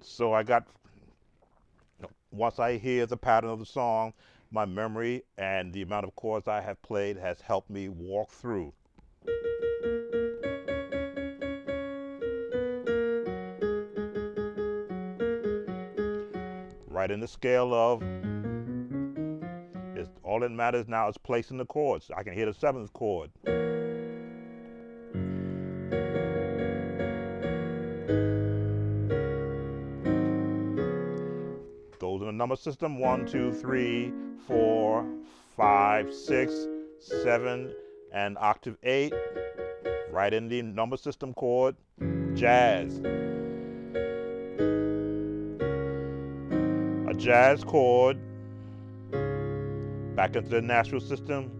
So I got, once I hear the pattern of the song, my memory and the amount of chords I have played has helped me walk through. Right right in the scale of, all that matters now is placing the chords. I can hear the 7th chord. Goes in the number system: 1, 2, 3, 4, 5, 6, 7, and octave 8. Right in the number system chord, jazz. A jazz chord, back into the natural system.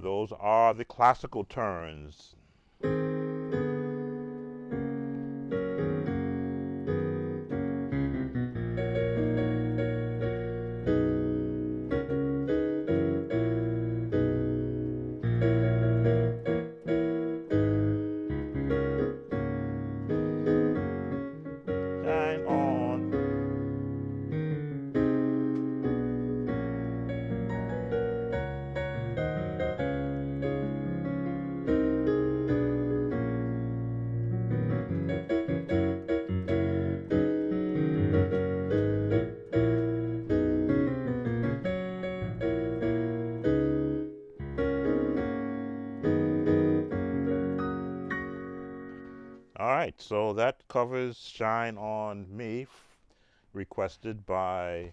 Those are the classical turns. Shine on. All right, so that covers Shine On Me, requested by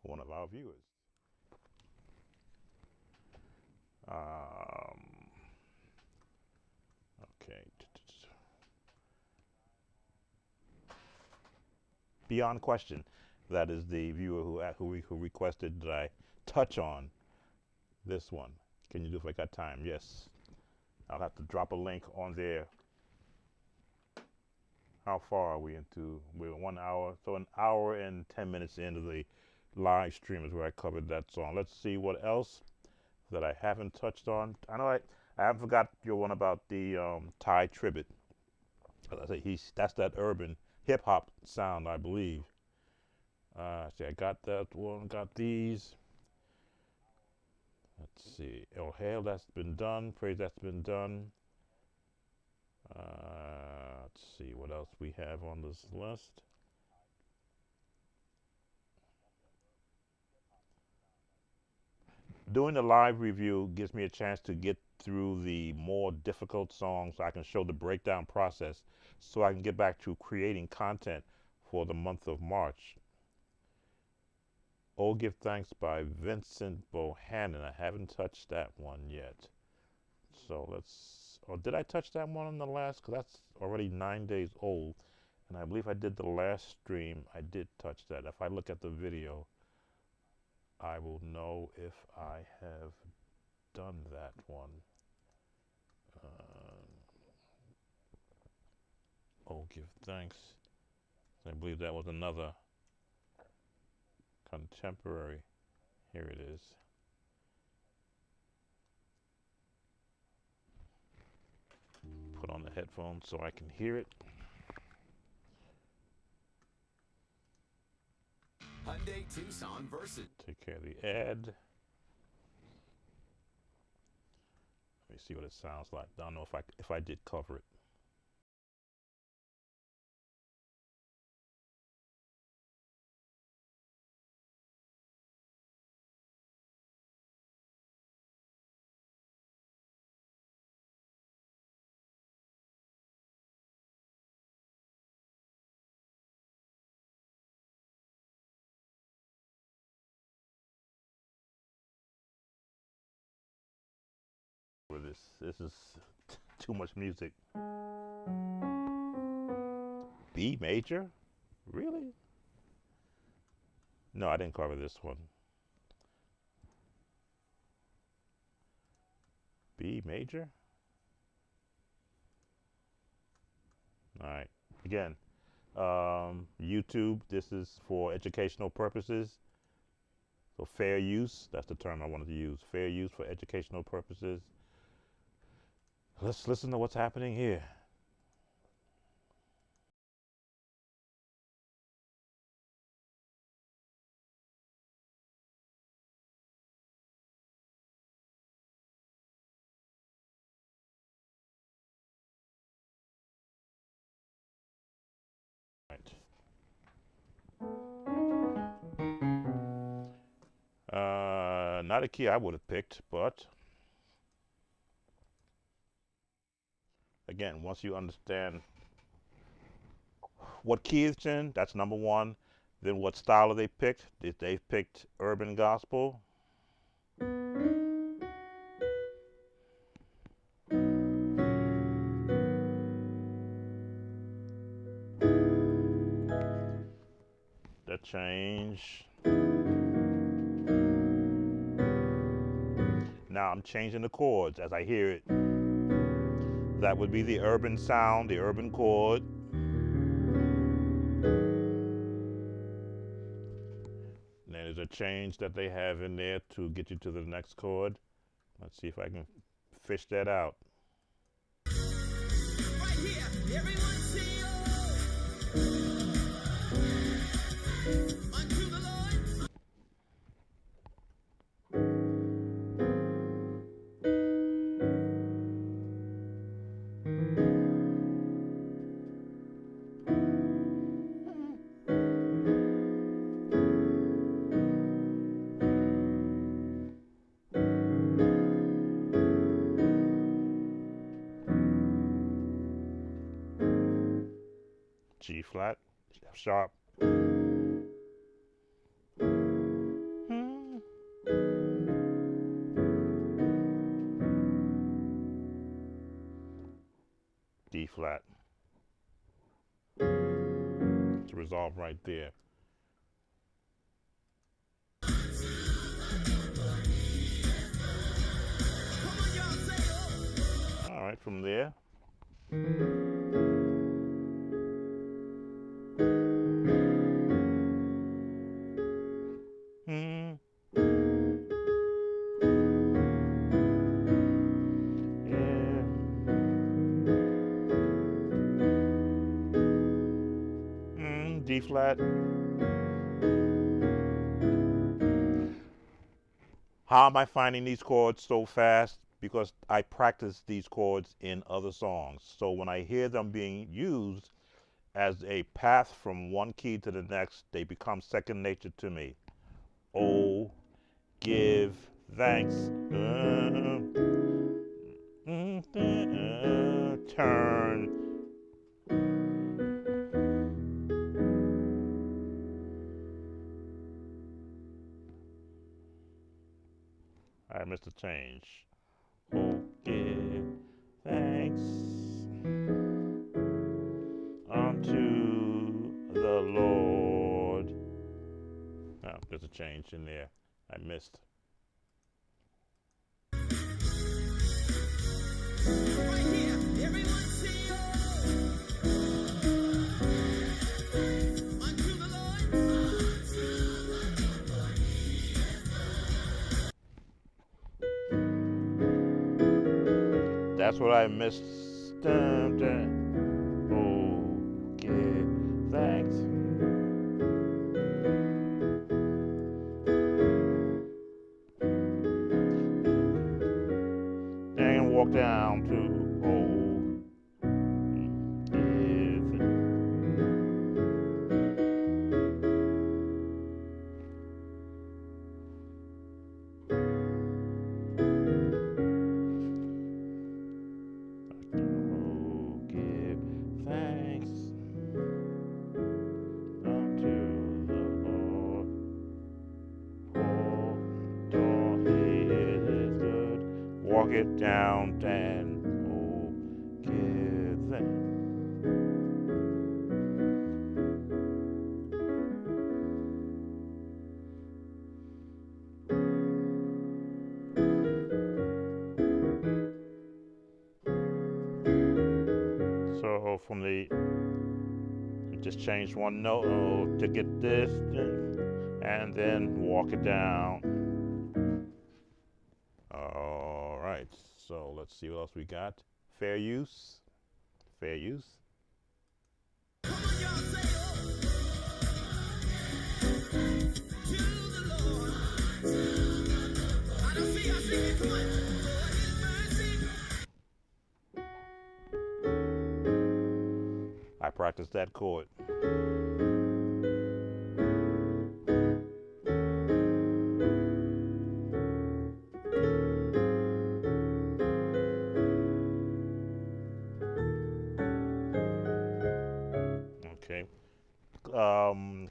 one of our viewers. Okay. Beyond question, that is the viewer who requested that I touch on this one. Can you do if I got time? Yes. I'll have to drop a link on there. How far are we into? We're 1 hour, so an hour and 10 minutes into the live stream is where I covered that song. Let's see what else that I haven't touched on. I know I haven't forgot your one about the Ty Tribbett. As I say, that's that urban hip hop sound, I believe. See, I got that one. Got these. Let's see. Oh, Hail, that's been done. Praise, that's been done. Let's see what else we have on this list. Doing the live review gives me a chance to get through the more difficult songs so I can show the breakdown process so I can get back to creating content for the month of March. Oh, Give Thanks by Vincent Bohannon. I haven't touched that one yet. So let's, or did I touch that one on the last? Because that's already 9 days old. And I believe I did the last stream. I did touch that. If I look at the video, I will know if I have done that one. Oh, Give Thanks. I believe that was another contemporary. Here it is. Put on the headphones so I can hear it.
Hyundai Tucson Versa.
Take care of the ad. Let me see what it sounds like. I don't know if I did cover it. This is too much music. B major? Really? No, I didn't cover this one. B major? All right. Again, YouTube, this is for educational purposes. So fair use, that's the term I wanted to use. Fair use for educational purposes. Let's listen to what's happening here. not a key I would have picked, but again, once you understand what key it's in, that's number one. Then what style they picked? They picked urban gospel. That change. Now I'm changing the chords as I hear it. That would be the urban sound, the urban chord. Then there's a change that they have in there to get you to the next chord. Let's see if I can fish that out.
Right here, everyone sing unto the Lord.
G flat, F sharp. D flat. To resolve right there. All right, from there. D flat. How am I finding these chords so fast? Because I practice these chords in other songs. So when I hear them being used as a path from one key to the next, they become second nature to me. Oh, give thanks. Turn. I missed a change. Oh, give thanks unto the Lord. Oh, there's a change in there. I missed.
Right here, everyone sing unto the Lord.
That's what I missed. Dun, dun. Oh, give thanks. Then walk down to oh, give. Oh, give thanks unto the Lord. For he is good. Walk it down and oh, give thanks. So from the, just change one note to get this, and then walk it down. All right, so let's see what else we got. Fair use, fair use.
Come on, y'all say to the Lord. I don't see y'all singing. Come on. For his mercy.
I practiced that chord. Okay.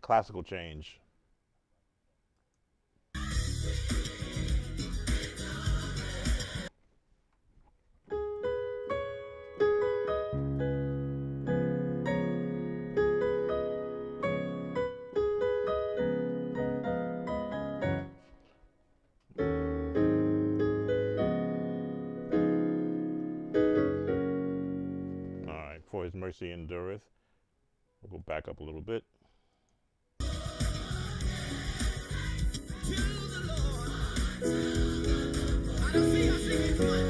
Classical change. All right. For his mercy endureth. We'll go back up a little bit.
To the Lord. I don't see y'all singing. Come on.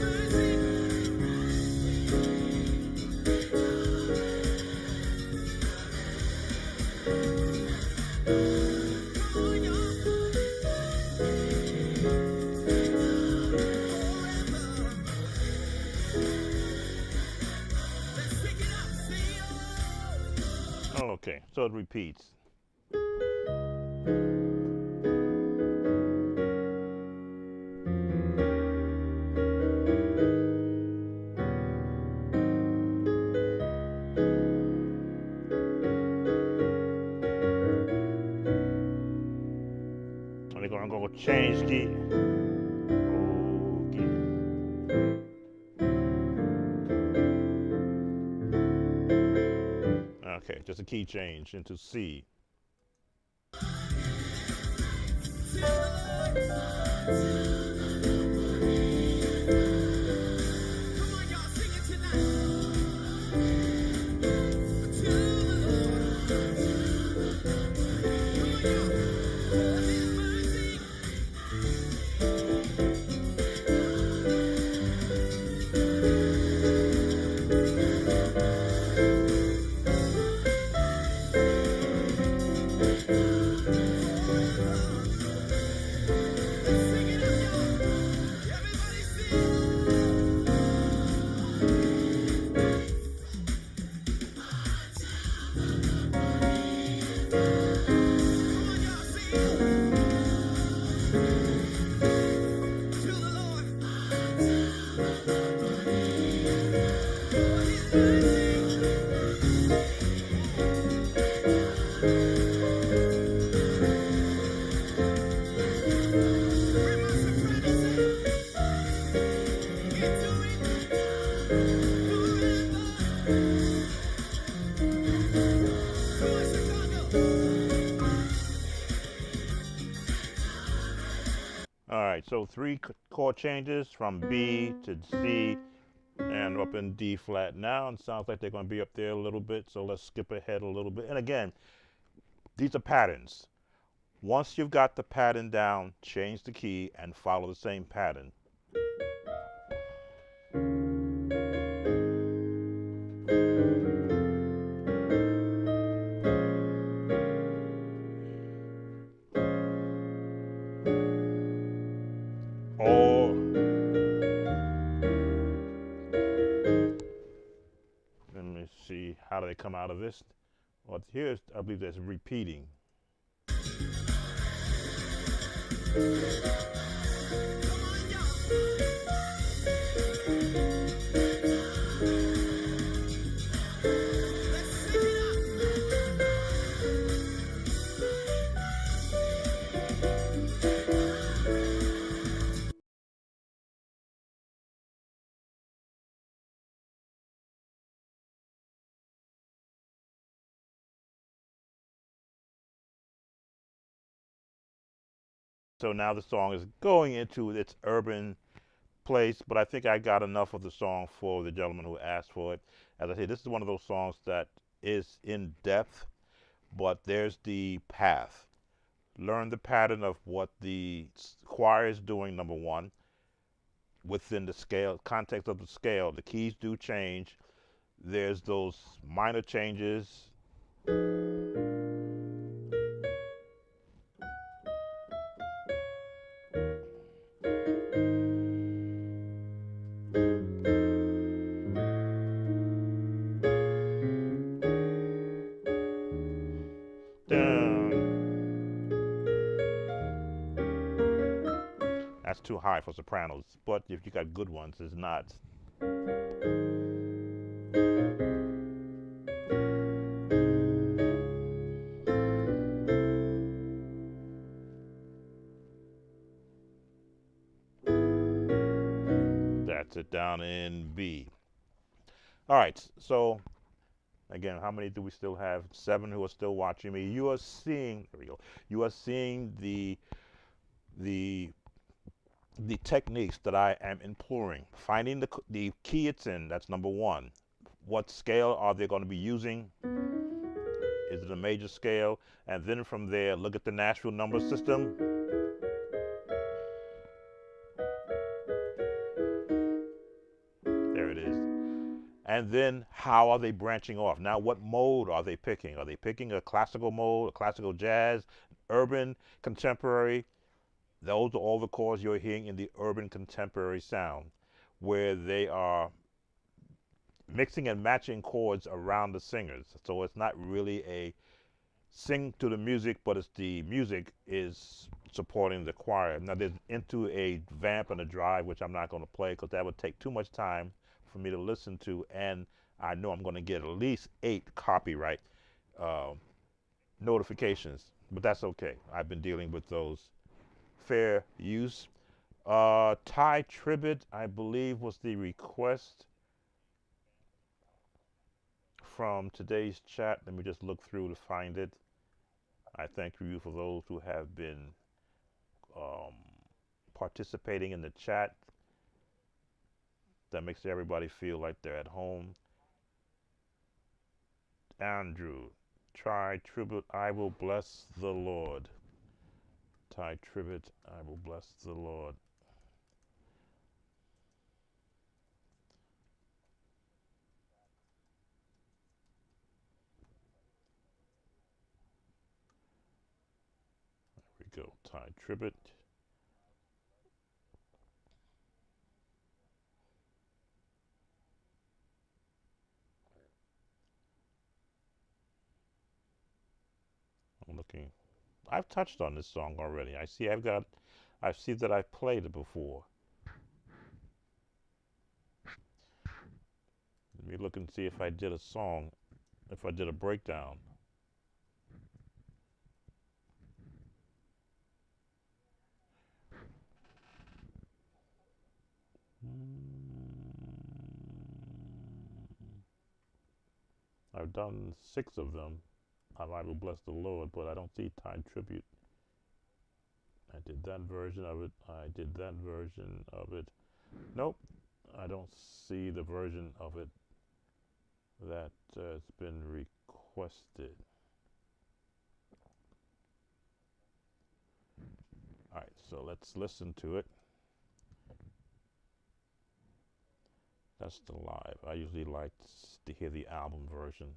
For his mercy. Come on, y'all. Let's pick it up. Sing it.
Okay. So it repeats. And they're gonna go change key. Okay, just a key change into C.
Come on, y'all, sing it tonight. To the Lord. Come on, y'all. For his mercy. Let's sing it out, y'all. Everybody sing. Come on, y'all, sing to the Lord. For his mercy. Where my sopranos at? Get to it. Forever. Come on, Chicago.
All right, so three chord changes from B to C and up in D flat now. And sounds like they're going to be up there a little bit. So let's skip ahead a little bit. And again, these are patterns. Once you've got the pattern down, change the key and follow the same pattern. Or let me see, how do they come out of this? Well, here's, I believe there's repeating.
Come on, y'all. Let's sing it out.
So now the song is going into its urban place, but I think I got enough of the song for the gentleman who asked for it. As I say, this is one of those songs that is in depth, but there's the path. Learn the pattern of what the choir is doing, number one, within the scale, context of the scale. The keys do change. There's those minor changes. That's too high for sopranos, but if you got good ones, it's not. That's it down in B. All right, so again, how many do we still have? 7 who are still watching me. You are seeing, there we go. You are seeing the the techniques that I am employing. Finding the key it's in, that's number 1. What scale are they going to be using? Is it a major scale? And then from there, look at the Nashville number system. There it is. And then how are they branching off? Now, what mode are they picking? Are they picking a classical mode, a classical jazz, urban, contemporary? Those are all the chords you're hearing in the urban contemporary sound, where they are mixing and matching chords around the singers. So it's not really a sing to the music, but it's the music is supporting the choir. Now there's into a vamp and a drive, which I'm not going to play because that would take too much time for me to listen to, and I know I'm going to get at least 8 copyright notifications, but that's okay. I've been dealing with those. Fair use. Ty Tribbett, I believe, was the request from today's chat. Let me just look through to find it. I thank you for those who have been participating in the chat. That makes everybody feel like they're at home. Andrew, Ty Tribbett, I will bless the Lord. Ty Tribbett, I will bless the Lord. There we go, Ty Tribbett. I'm looking. I've touched on this song already. I see that I've played it before. Let me look and see if I did a song, if I did a breakdown. I've done 6 of them. I will bless the Lord, but I don't see Ty Tribbett. I did that version of it. I did that version of it. Nope, I don't see the version of it that has been requested. All right, so let's listen to it. That's the live. I usually like to hear the album version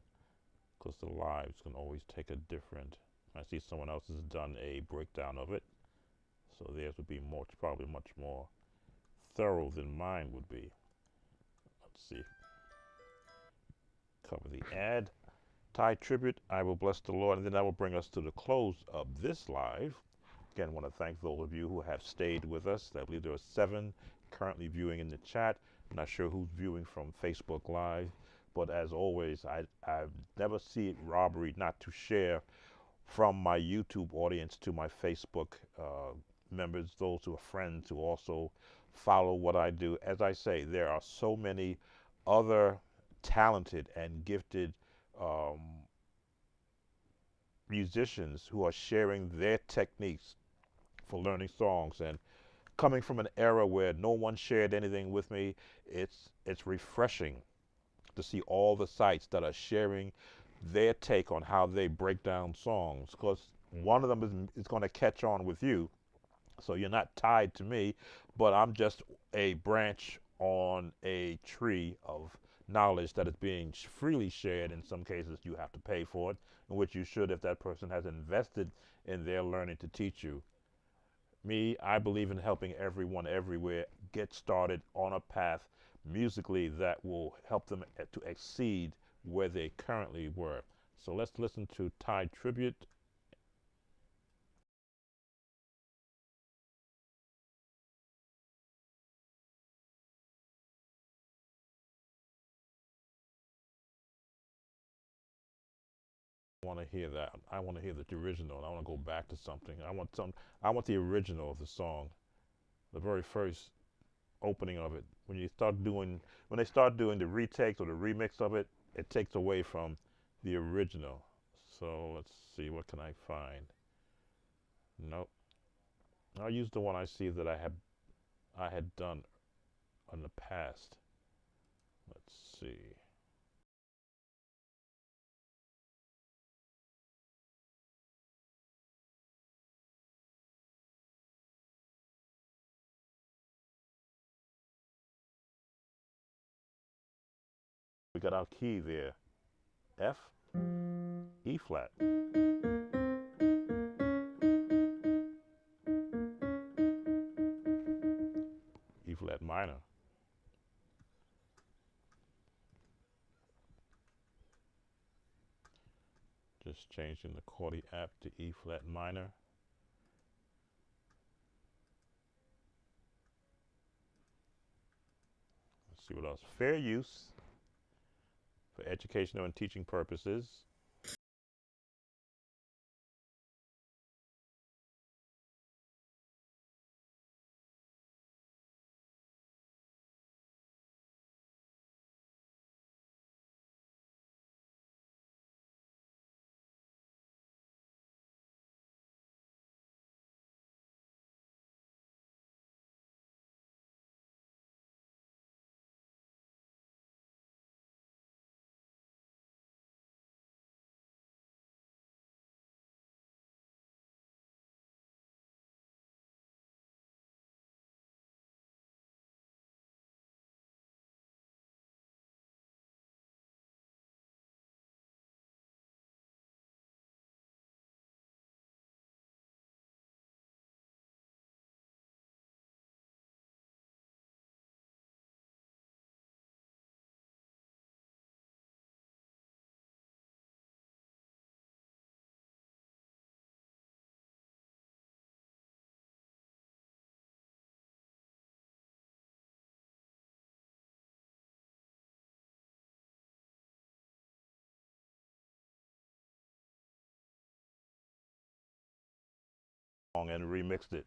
because the lives can always take a different. I see someone else has done a breakdown of it, so theirs would be probably much more thorough than mine would be. Let's see. Cover the ad. Ty Tribbett, I will bless the Lord, and then that will bring us to the close of this live. Again, I want to thank those of you who have stayed with us. I believe there are 7 currently viewing in the chat. I'm not sure who's viewing from Facebook Live, but as always, I never see it robbery not to share from my YouTube audience to my Facebook members, those who are friends who also follow what I do. As I say, there are so many other talented and gifted musicians who are sharing their techniques for learning songs. And coming from an era where no one shared anything with me, it's refreshing to see all the sites that are sharing their take on how they break down songs, because one of them is going to catch on with you. So you're not tied to me, but I'm just a branch on a tree of knowledge that is being freely shared. In some cases, you have to pay for it, in which you should if that person has invested in their learning to teach you. Me, I believe in helping everyone everywhere get started on a path musically that will help them to exceed where they currently were. So let's listen to Ty Tribbett. I want to hear that. I want to hear the original, and I want to go back to something. I want the original of the song, the very first opening of it. When they start doing the retakes or the remix of it, it takes away from the original. So let's see, what can I find? Nope. I'll use the one I see that I had done in the past. Let's see. We got our key there. F, E flat. E flat minor. Just changing the Chordy app to E flat minor. Let's see what else. Fair use for educational and teaching purposes. And remixed it.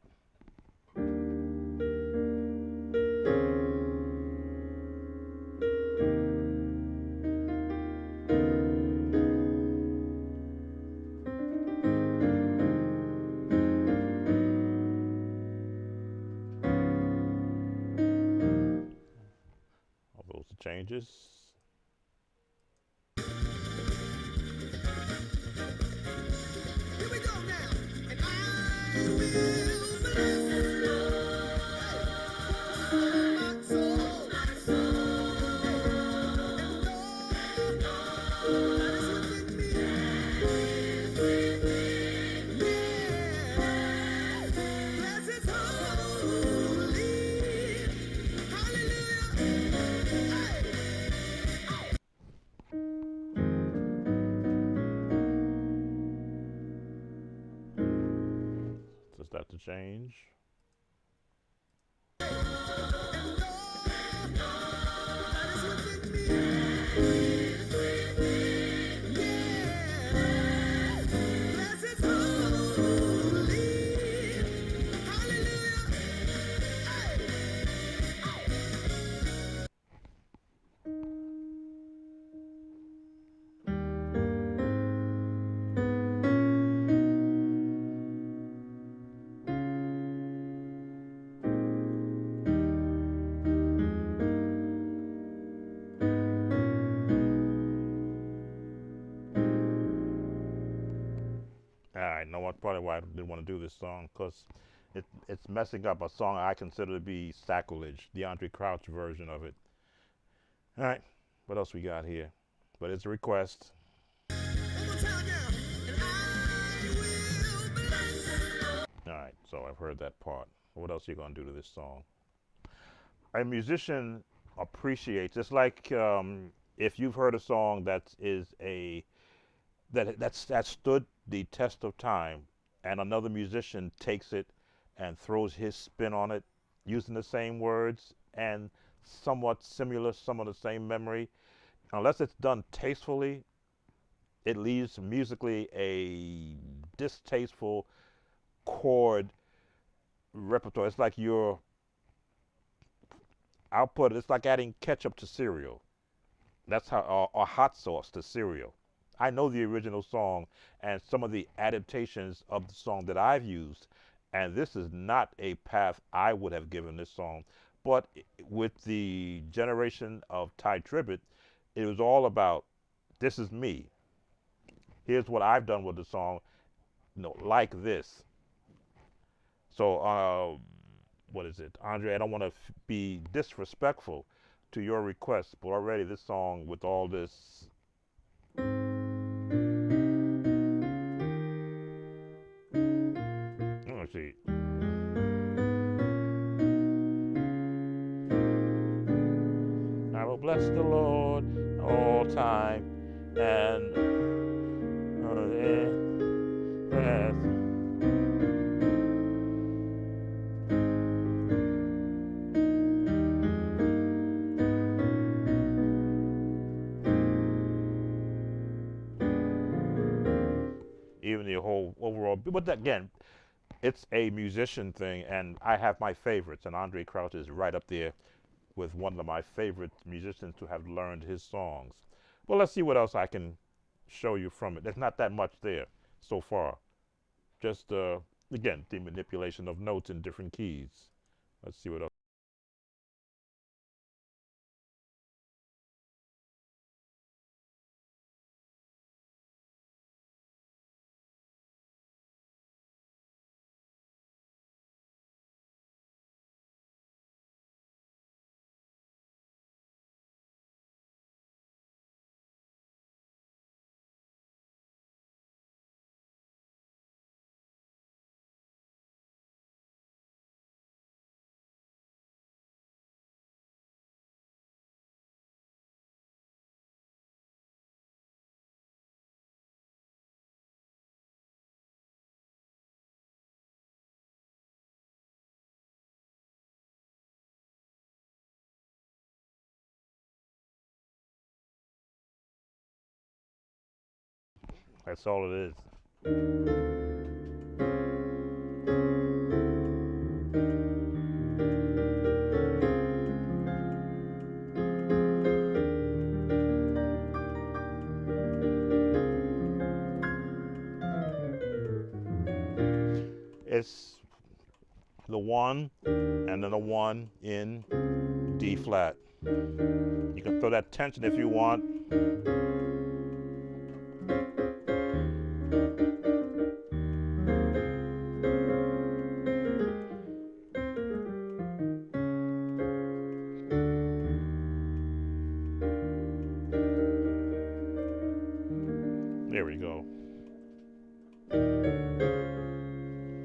All those changes.
Here we go now. And I will bless my soul. And all that is within me. Yeah. Bless his holy. Hallelujah.
Does that to change? I know what probably why I didn't want to do this song, because it's messing up a song I consider to be sacrilege, the Andre Crouch version of it. All right, what else we got here? But it's a request. All right, so I've heard that part. What else are you gonna do to this song? A musician appreciates. It's like if you've heard a song that stood the test of time, and another musician takes it and throws his spin on it, using the same words and somewhat similar, some of the same memory. Unless it's done tastefully, it leaves musically a distasteful chord repertoire. It's like you're I'll put it's like adding ketchup to cereal. That's how, or hot sauce to cereal. I know the original song and some of the adaptations of the song that I've used, and this is not a path I would have given this song. But with the generation of Ty Tribbett, it was all about this is me. Here's what I've done with the song, like this. So, what is it, Andre? I don't want to be disrespectful to your request, but already this song with all this. Let's see. I will bless the Lord all time and yes. Even the whole overall, but again, it's a musician thing, and I have my favorites, and Andre Crouch is right up there with one of my favorite musicians to have learned his songs. Well, let's see what else I can show you from it. There's not that much there so far. Just, again, the manipulation of notes in different keys. Let's see what else. That's all it is. It's the 1 and then a 1 in D flat. You can throw that tension if you want. There we go.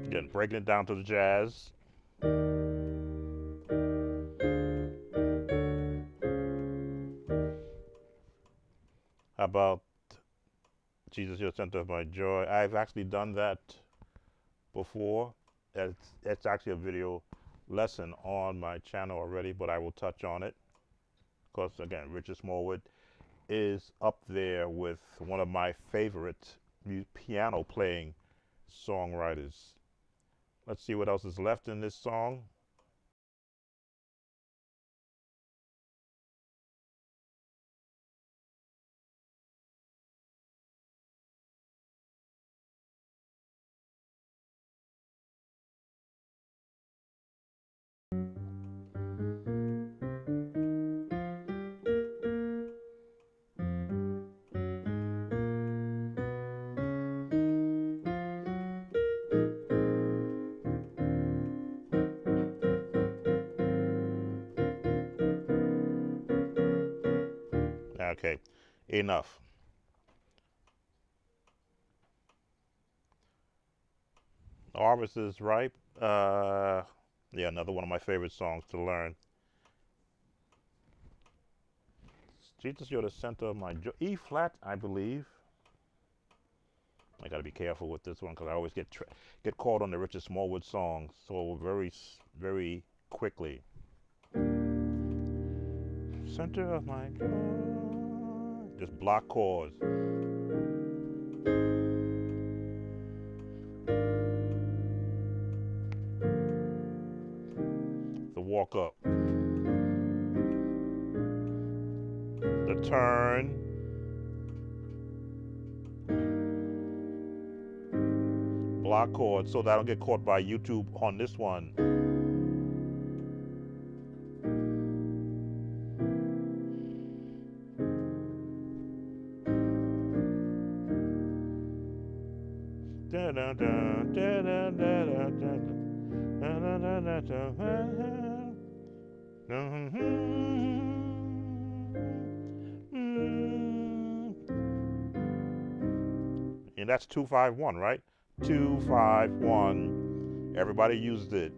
Again, breaking it down to the jazz. How about Jesus, You're the Center of My Joy? I've actually done that before. It's actually a video lesson on my channel already, but I will touch on it. Because, again, Richard Smallwood is up there with one of my favorite piano playing songwriters. Let's see what else is left in this song. Okay, enough. Harvest is Ripe. Yeah, another one of my favorite songs to learn. Jesus, You're the Center of My Joy. E flat, I believe. I got to be careful with this one because I always get caught on the Richard Smallwood songs so very quickly. Center of my joy. Just block chords. The walk up. turn. Block chord so that I don't get caught by YouTube on this one. And that's 251, right? 251. Everybody used it.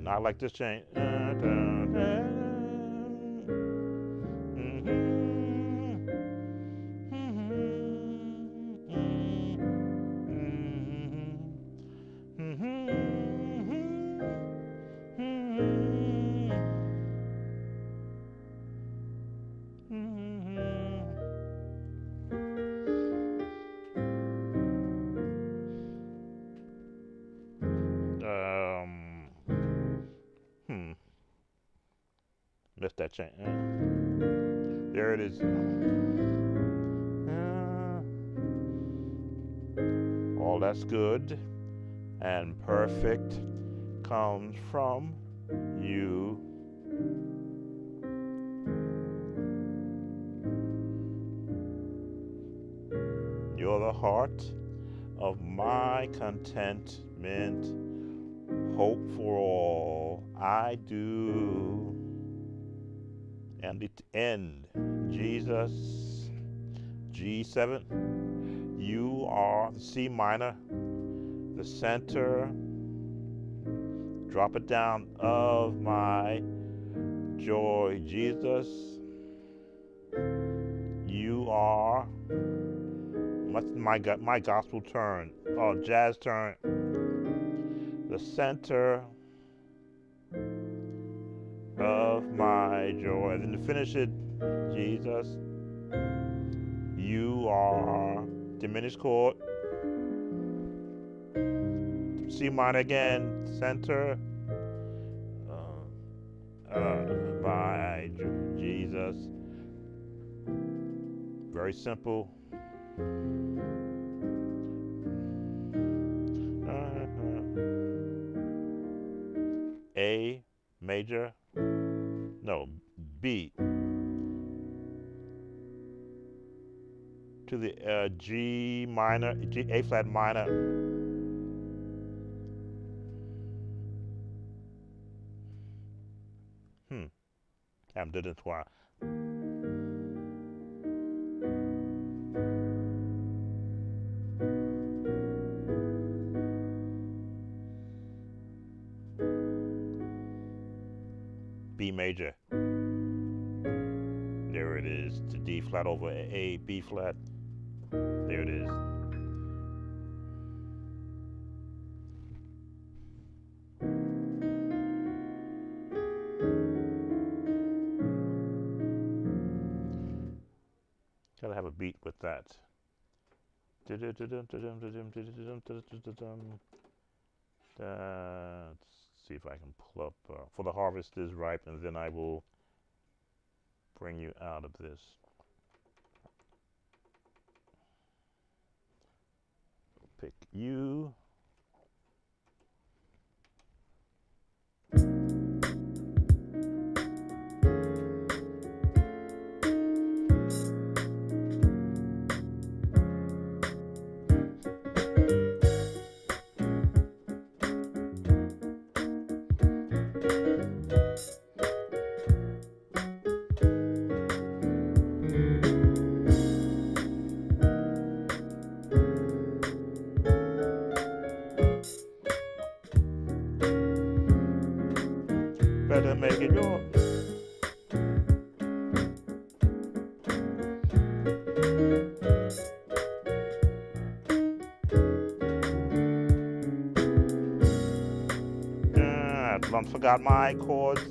I like this chain. Missed that chain. There it is. All that's good and perfect comes from you. You're the heart of my contentment, hope for all I do. And the end, Jesus, G7, you are the C minor, the center, drop it down of my joy, Jesus, you are, my gospel turn, jazz turn, the center of my joy. And then to finish it, Jesus, you are diminished chord, C minor again, center, by Jesus. Very simple. A major, no, B to the G minor, A flat minor, haven't did it twice. B major. There it is. To D flat over A, B flat. There it is. Gotta have a beat with that. Let's see if I can pull up For the Harvest is Ripe, and then I will bring you out of this. Pick you. Better make it yours. Don't forget my chords.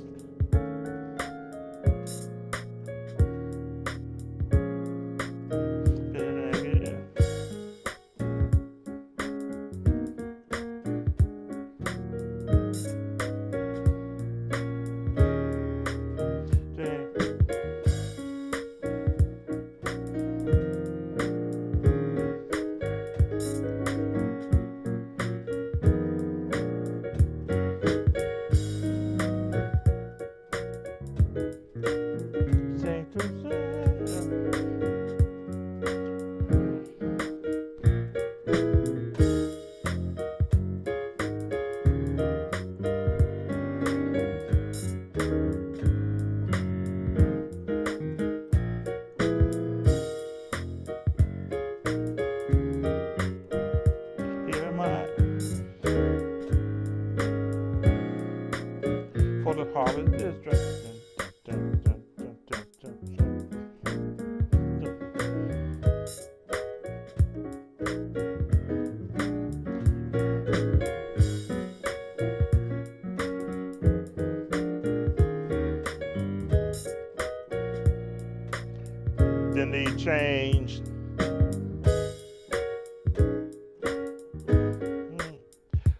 destiny changed.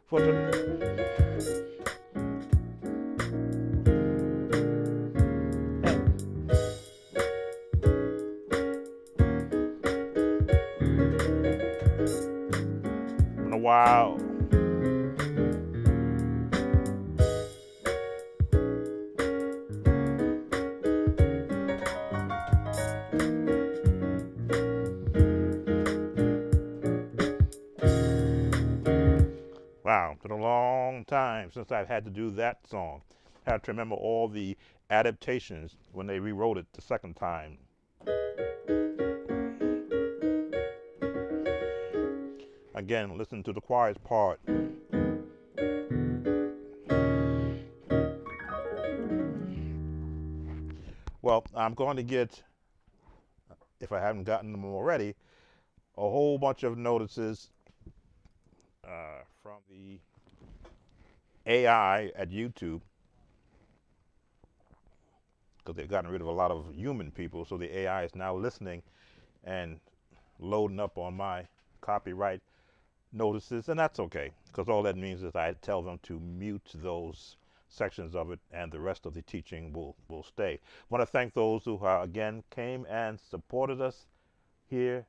For the in a while. Wow, it's been a long time since I've had to do that song. I had to remember all the adaptations when they rewrote it the second time. Again, listen to the choir's part. Well, I'm going to get, if I haven't gotten them already, a whole bunch of notices from the AI at YouTube, because they've gotten rid of a lot of human people, so the AI is now listening and loading up on my copyright notices, and that's okay, because all that means is I tell them to mute those sections of it, and the rest of the teaching will stay. I want to thank those who again came and supported us here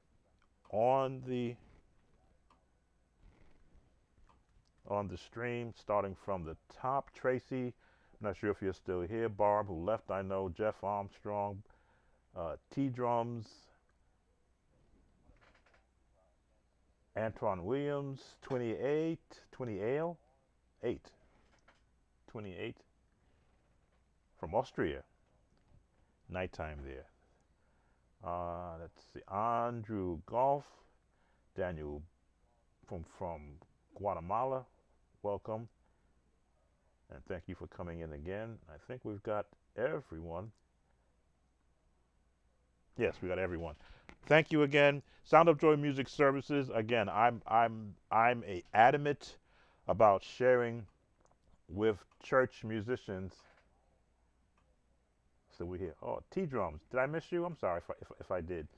on the stream, starting from the top. Tracy, I'm not sure if you're still here. Barb, who left, I know. Jeff Armstrong, T-Drums, Antoine Williams, 28 from Austria. Nighttime there. Let's see. Andrew Golf, Daniel from Guatemala. Welcome. And thank you for coming in again. I think we've got everyone. Yes, we got everyone. Thank you again. Sound of Joy Music Services. Again, I'm a adamant about sharing with church musicians. So we're here. Oh, T-Drums. Did I miss you? I'm sorry if I did.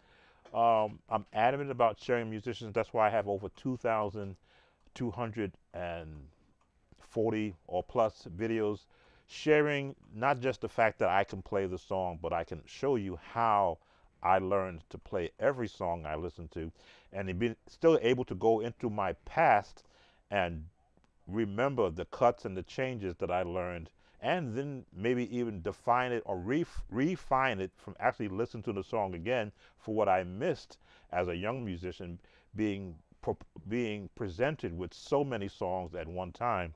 I'm adamant about sharing musicians. That's why I have over 2,240 or plus videos sharing not just the fact that I can play the song, but I can show you how I learned to play every song I listen to, and be still able to go into my past and remember the cuts and the changes that I learned, and then maybe even define it or refine it from actually listening to the song again for what I missed as a young musician, being presented with so many songs at one time.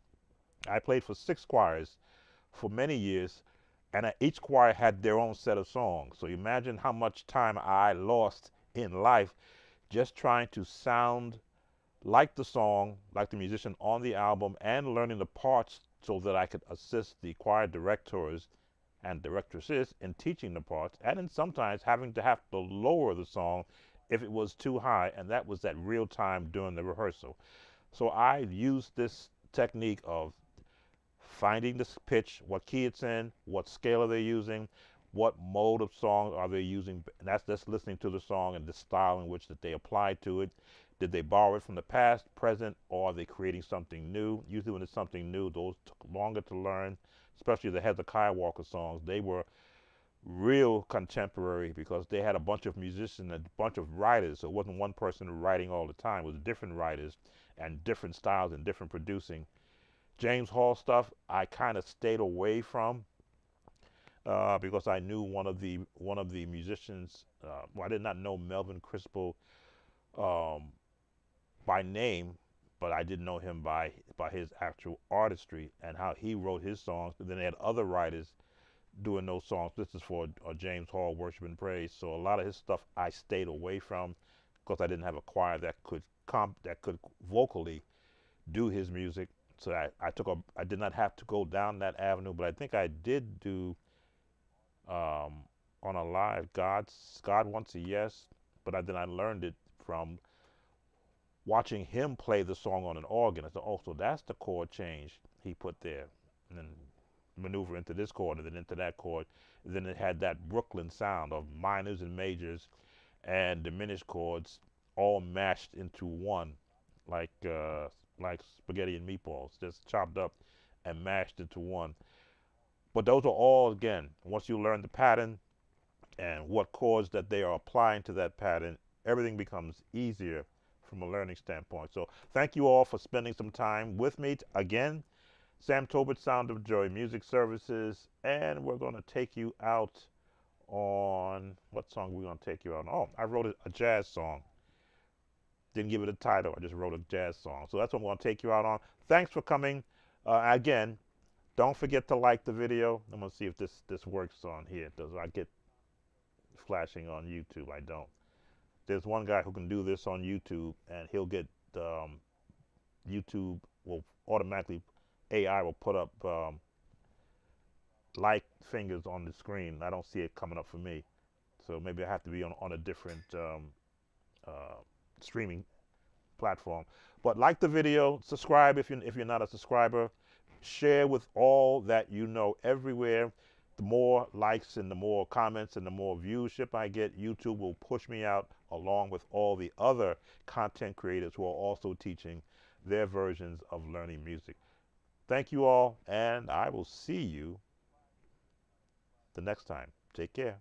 I played for 6 choirs for many years, and each choir had their own set of songs. So imagine how much time I lost in life just trying to sound like the song, like the musician on the album, and learning the parts so that I could assist the choir directors and directresses in teaching the parts, and then sometimes having to lower the song if it was too high, and that was at real time during the rehearsal. So I used this technique of finding the pitch, what key it's in, what scale are they using, what mode of song are they using, and that's just listening to the song and the style in which that they applied to it. Did they borrow it from the past, present, or are they creating something new? Usually when it's something new, those took longer to learn, especially the Hezekiah Walker songs. They were real contemporary because they had a bunch of musicians and a bunch of writers, so it wasn't one person writing all the time. It was different writers and different styles and different producing. James Hall stuff I kind of stayed away from because I knew one of the musicians. Well, I did not know Melvin Crispell by name, but I did know him by his actual artistry and how he wrote his songs. But then they had other writers doing those songs. This is for James Hall, Worship and Praise. So a lot of his stuff I stayed away from because I didn't have a choir that could vocally do his music. So I did not have to go down that avenue, but I think I did do on a live God Wants a Yes, but then I learned it from watching him play the song on an organ. I said, oh, so that's the chord change he put there, and then maneuver into this chord and then into that chord. And then it had that Brooklyn sound of minors and majors and diminished chords all mashed into one, like spaghetti and meatballs, just chopped up and mashed into one. But those are all, again, once you learn the pattern and what chords that they are applying to that pattern, everything becomes easier from a learning standpoint. So thank you all for spending some time with me. Again, Sam Tobit, Sound of Joy Music Services, and we're going to take you out on, what song are we going to take you out on? Oh, I wrote a jazz song. Didn't give it a title. I just wrote a jazz song. So that's what I'm going to take you out on. Thanks for coming. Again, don't forget to like the video. I'm going to see if this works on here. Does I get flashing on YouTube? I don't. There's one guy who can do this on YouTube, and he'll get YouTube will automatically, AI will put up like fingers on the screen. I don't see it coming up for me. So maybe I have to be on a different streaming platform. But like the video, subscribe if you're not a subscriber, share with all that you know everywhere. The more likes and the more comments and the more viewership I get, YouTube will push me out along with all the other content creators who are also teaching their versions of learning music. Thank you all, and I will see you the next time. Take care.